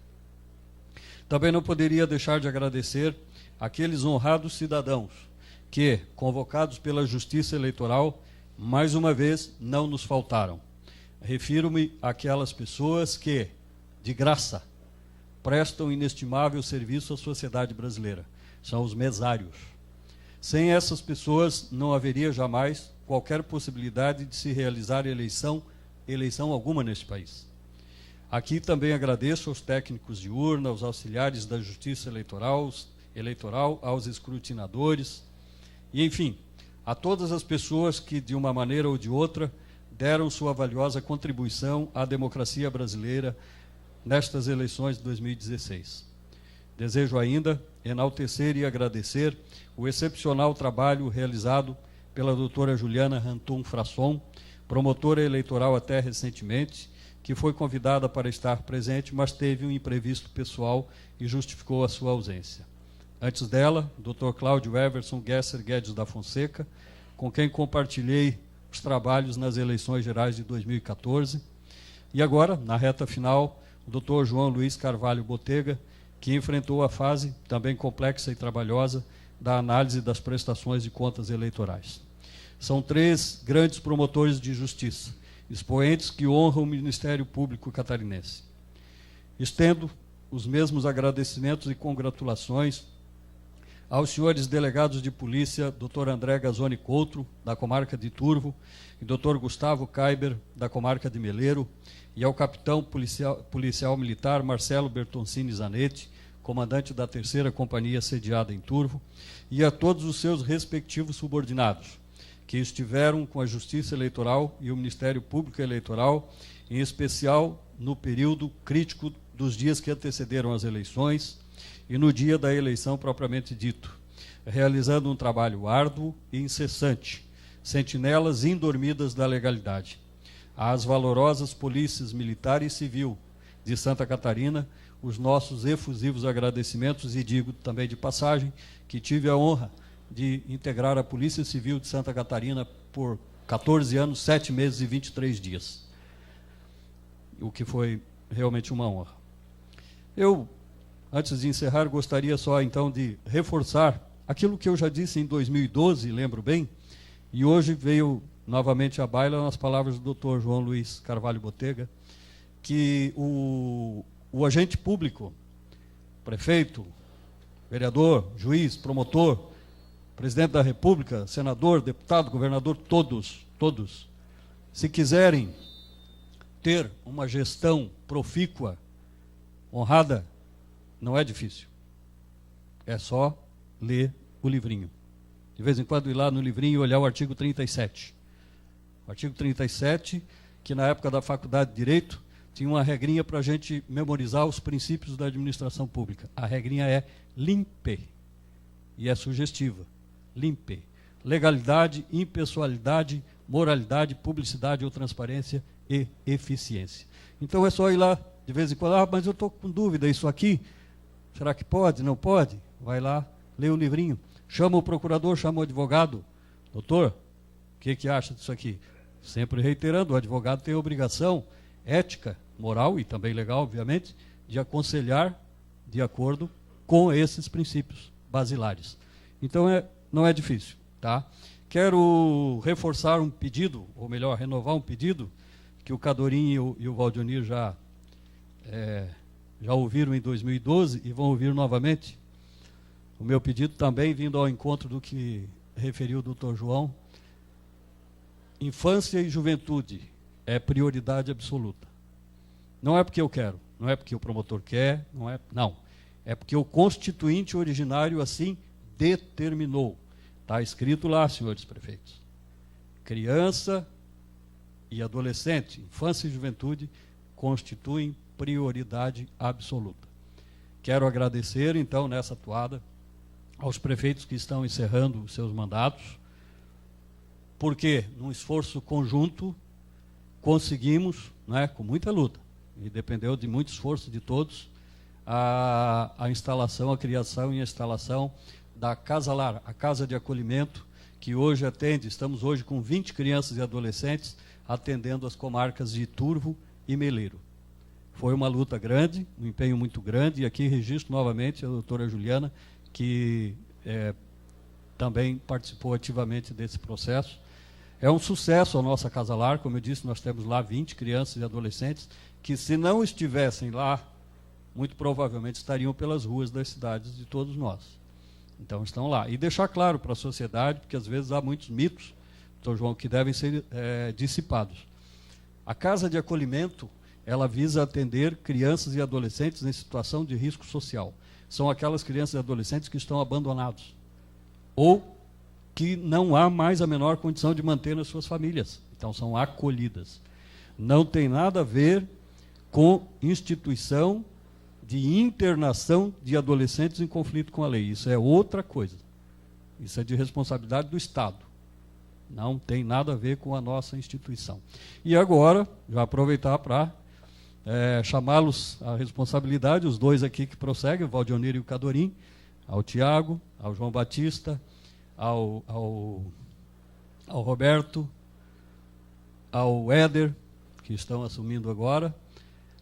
Também não poderia deixar de agradecer àqueles honrados cidadãos que, convocados pela Justiça Eleitoral, mais uma vez não nos faltaram. Refiro-me àquelas pessoas que, de graça, prestam inestimável serviço à sociedade brasileira. São os mesários. Sem essas pessoas, não haveria jamais qualquer possibilidade de se realizar eleição alguma neste país. Aqui também agradeço aos técnicos de urna, aos auxiliares da Justiça Eleitoral, aos escrutinadores, e, enfim, a todas as pessoas que, de uma maneira ou de outra, deram sua valiosa contribuição à democracia brasileira nestas eleições de 2016. Desejo ainda enaltecer e agradecer o excepcional trabalho realizado pela doutora Juliana Rantum Frasson, promotora eleitoral até recentemente, que foi convidada para estar presente, mas teve um imprevisto pessoal e justificou a sua ausência. Antes dela, o Dr. Cláudio Everson Gesser Guedes da Fonseca, com quem compartilhei os trabalhos nas eleições gerais de 2014. E agora, na reta final, o Dr. João Luiz Carvalho Botega, que enfrentou a fase, também complexa e trabalhosa, da análise das prestações de contas eleitorais. São 3 grandes promotores de justiça, expoentes que honram o Ministério Público catarinense. Estendo os mesmos agradecimentos e congratulações aos senhores delegados de polícia, Dr. André Gazzoni Coutro, da comarca de Turvo, e Dr. Gustavo Kaiber, da comarca de Meleiro, e ao capitão policial militar Marcelo Bertoncini Zanetti, comandante da 3ª Companhia sediada em Turvo, e a todos os seus respectivos subordinados, que estiveram com a Justiça Eleitoral e o Ministério Público Eleitoral, em especial no período crítico dos dias que antecederam as eleições e no dia da eleição propriamente dito, realizando um trabalho árduo e incessante, sentinelas indormidas da legalidade. Às valorosas polícias militar e civil de Santa Catarina, os nossos efusivos agradecimentos, e digo também de passagem que tive a honra de integrar a Polícia Civil de Santa Catarina por 14 anos, 7 meses e 23 dias, o que foi realmente uma honra. Eu, antes de encerrar, gostaria só então de reforçar aquilo que eu já disse em 2012, lembro bem, e hoje veio novamente à baila nas palavras do Dr. João Luiz Carvalho Botega, que o agente público, prefeito, vereador, juiz, promotor, presidente da República, senador, deputado, governador, todos, se quiserem ter uma gestão profícua, honrada, não é difícil. É só ler o livrinho. De vez em quando ir lá no livrinho e olhar o artigo 37. O artigo 37, que na época da Faculdade de Direito, tinha uma regrinha para a gente memorizar os princípios da administração pública. A regrinha é LIMPE, e é sugestiva. LIMPE. Legalidade, impessoalidade, moralidade, publicidade ou transparência e eficiência. Então é só ir lá, de vez em quando, mas eu estou com dúvida, isso aqui, será que pode, não pode? Vai lá, lê o livrinho. Chama o procurador, chama o advogado. Doutor, o que acha disso aqui? Sempre reiterando, o advogado tem a obrigação ética, moral e também legal, obviamente, de aconselhar de acordo com esses princípios basilares. Então, não é difícil. Tá? Quero reforçar um pedido, ou melhor, renovar um pedido, que o Cadorim e o Valdionir já ouviram em 2012 e vão ouvir novamente. O meu pedido também vindo ao encontro do que referiu o doutor João. Infância e juventude é prioridade absoluta. Não é porque eu quero, não é porque o promotor quer, não. É porque o constituinte originário assim determinou. Está escrito lá, senhores prefeitos. Criança e adolescente, infância e juventude, constituem prioridade absoluta. Quero agradecer, então, nessa atuada, aos prefeitos que estão encerrando os seus mandatos, porque, num esforço conjunto, conseguimos, né, com muita luta, e dependeu de muito esforço de todos, a instalação, a criação e a instalação da Casa Lar, a Casa de Acolhimento, que hoje atende, estamos hoje com 20 crianças e adolescentes, atendendo as comarcas de Turvo e Meleiro. Foi uma luta grande, um empenho muito grande, e aqui registro novamente a doutora Juliana, que também participou ativamente desse processo. É um sucesso a nossa Casa Lar, como eu disse, nós temos lá 20 crianças e adolescentes, que se não estivessem lá, muito provavelmente estariam pelas ruas das cidades de todos nós. Então estão lá. E deixar claro para a sociedade, porque às vezes há muitos mitos, doutor João, que devem ser dissipados. A Casa de Acolhimento, ela visa atender crianças e adolescentes em situação de risco social. São aquelas crianças e adolescentes que estão abandonados, ou que não há mais a menor condição de manter nas suas famílias. Então são acolhidas. Não tem nada a ver com instituição de internação de adolescentes em conflito com a lei. Isso é outra coisa. Isso é de responsabilidade do Estado. Não tem nada a ver com a nossa instituição. E agora, já aproveitar para chamá-los à responsabilidade, os dois aqui que prosseguem, o Valdionir e o Cadorim, ao Tiago, ao João Batista, ao Roberto, ao Éder, que estão assumindo agora.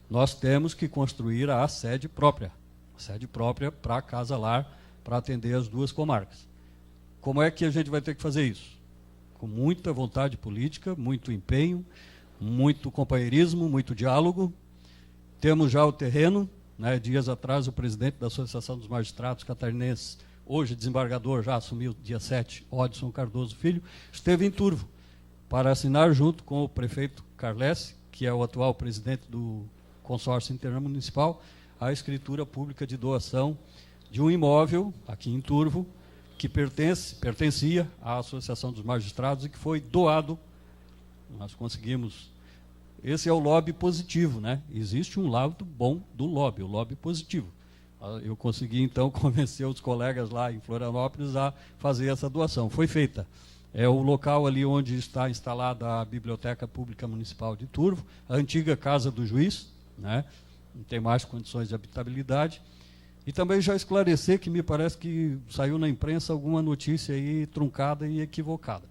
Nós temos que construir a sede própria para a Casa Lar, para atender as duas comarcas. Como é que a gente vai ter que fazer isso? Com muita vontade política, muito empenho, muito companheirismo, muito diálogo. Temos já o terreno, né? Dias atrás o presidente da Associação dos Magistrados Catarinenses, hoje desembargador, já assumiu dia 7, Odson Cardoso Filho, esteve em Turvo para assinar junto com o prefeito Carlesse, que é o atual presidente do consórcio intermunicipal, a escritura pública de doação de um imóvel aqui em Turvo, que pertencia à Associação dos Magistrados e que foi doado. Nós conseguimos. Esse é o lobby positivo, né? Existe um lado bom do lobby, o lobby positivo. Eu consegui, então, convencer os colegas lá em Florianópolis a fazer essa doação. Foi feita. É o local ali onde está instalada a Biblioteca Pública Municipal de Turvo, a antiga Casa do Juiz, né? Não tem mais condições de habitabilidade. E também já esclarecer que me parece que saiu na imprensa alguma notícia aí truncada e equivocada.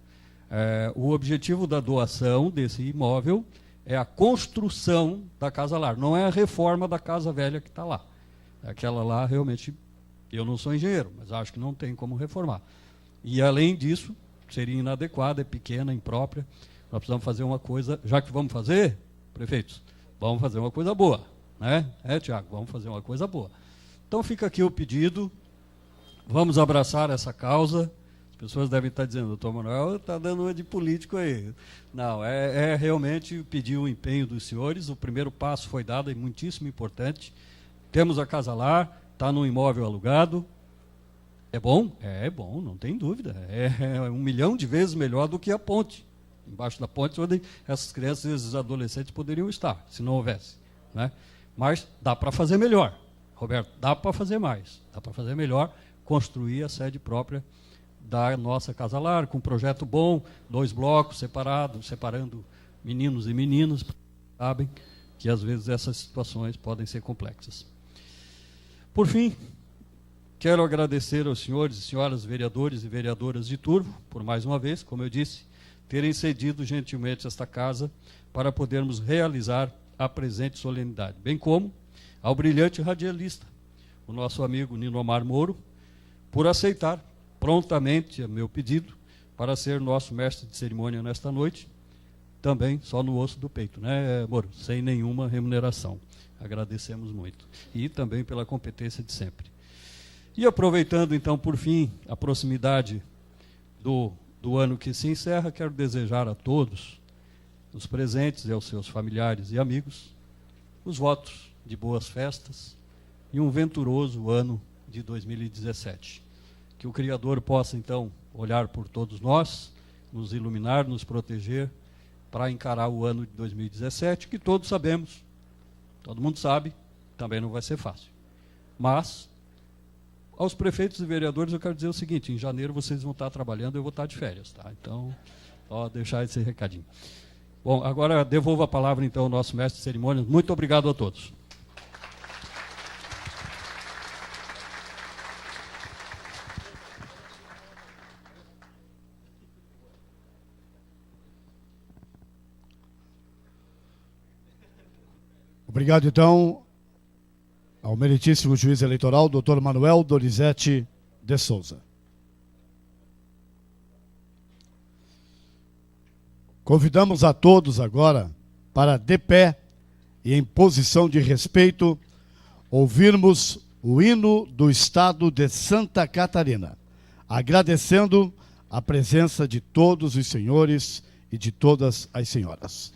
O objetivo da doação desse imóvel é a construção da Casa Lar, não é a reforma da Casa Velha que está lá. Aquela lá, realmente, eu não sou engenheiro, mas acho que não tem como reformar. E, além disso, seria inadequada, é pequena, imprópria. Nós precisamos fazer uma coisa, já que vamos fazer, prefeitos, vamos fazer uma coisa boa, né? Tiago, vamos fazer uma coisa boa. Então fica aqui o pedido, vamos abraçar essa causa. As pessoas devem estar dizendo, doutor Manuel está dando uma de político aí. Não, é realmente pedir o empenho dos senhores. O primeiro passo foi dado, é muitíssimo importante. Temos a Casa Lar, está num imóvel alugado. É bom? É bom, não tem dúvida. É 1 milhão de vezes melhor do que a ponte. Embaixo da ponte, onde essas crianças e esses adolescentes poderiam estar, se não houvesse, né? Mas dá para fazer melhor. Roberto, dá para fazer mais, dá para fazer melhor, construir a sede própria da nossa Casa Lar, com um projeto bom, 2 blocos separados, separando meninos e meninas, sabem que às vezes essas situações podem ser complexas. Por fim, Quero agradecer aos senhores e senhoras vereadores e vereadoras de turno, por mais uma vez, como eu disse, terem cedido gentilmente esta casa para podermos realizar a presente solenidade, bem como ao brilhante radialista, o nosso amigo Ninomar Moro, por aceitar prontamente o meu pedido para ser nosso mestre de cerimônia nesta noite, também só no osso do peito, né, Moro? Sem nenhuma remuneração. Agradecemos muito. E também pela competência de sempre. E aproveitando, então, por fim, a proximidade do ano que se encerra, quero desejar a todos, os presentes e aos seus familiares e amigos, os votos de boas festas e um venturoso ano de 2017. Que o Criador possa, então, olhar por todos nós, nos iluminar, nos proteger, para encarar o ano de 2017, que todos sabemos, todo mundo sabe, também não vai ser fácil. Mas, aos prefeitos e vereadores, eu quero dizer o seguinte: em janeiro vocês vão estar trabalhando, eu vou estar de férias, tá? Então, só deixar esse recadinho. Bom, agora devolvo a palavra, então, ao nosso mestre de cerimônias. Muito obrigado a todos. Obrigado, então, ao meritíssimo juiz eleitoral, doutor Manuel Donizete de Souza. Convidamos a todos agora para, de pé e em posição de respeito, ouvirmos o hino do Estado de Santa Catarina, agradecendo a presença de todos os senhores e de todas as senhoras.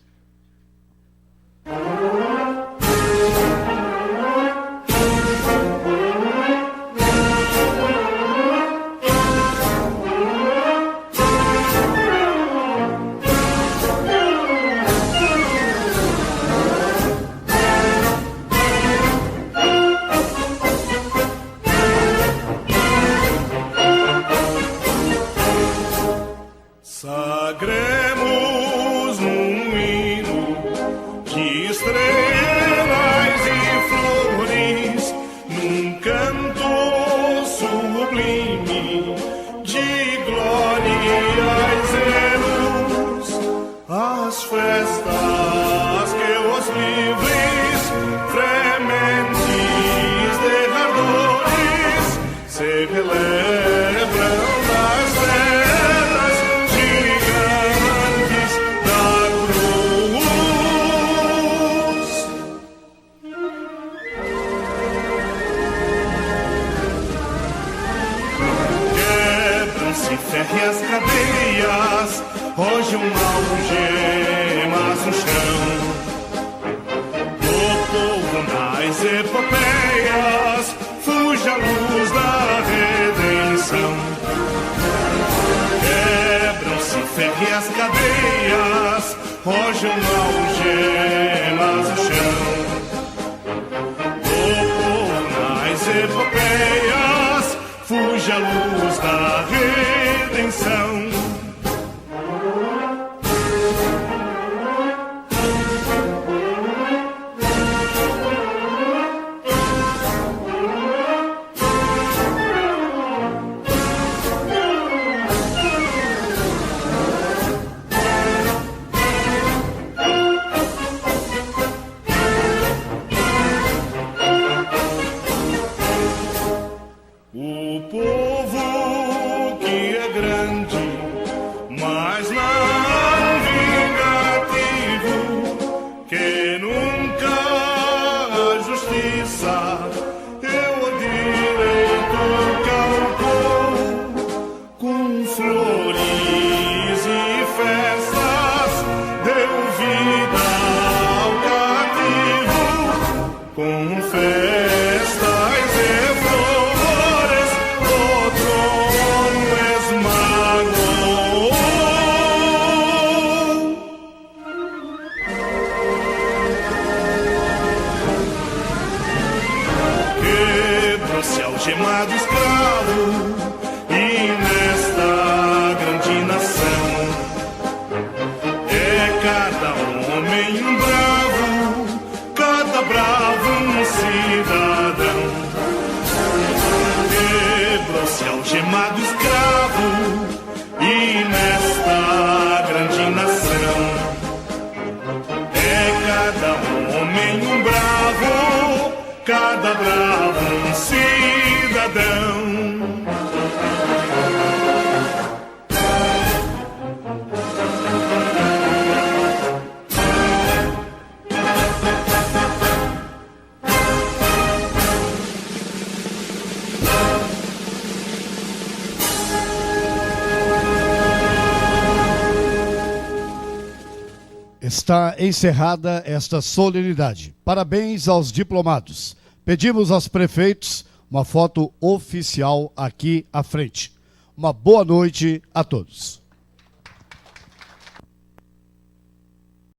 Sagremos num hino de estrelas e flores, num canto sublime de glórias e luz, as festas que os livres, frementes de ardores, se relembram das terras gigantes da cruz. Quebram-se férreas cadeias, rojam algemas no chão. Do povo nas epopeias fuja a luz da redenção. Quebram-se férreas cadeias, rojam algemas no chão. Do povo nas epopeias fuja a luz da redenção. O povo que é grande, mas não vingativo, que nunca a justiça e o direito calcou, com flores e festas deu vida ao cativo, com festas e flores o trono esmagou. Quebrou-se algemado escravo e nesta Está encerrada esta solenidade. Parabéns aos diplomados. Pedimos aos prefeitos uma foto oficial aqui à frente. Uma boa noite a todos.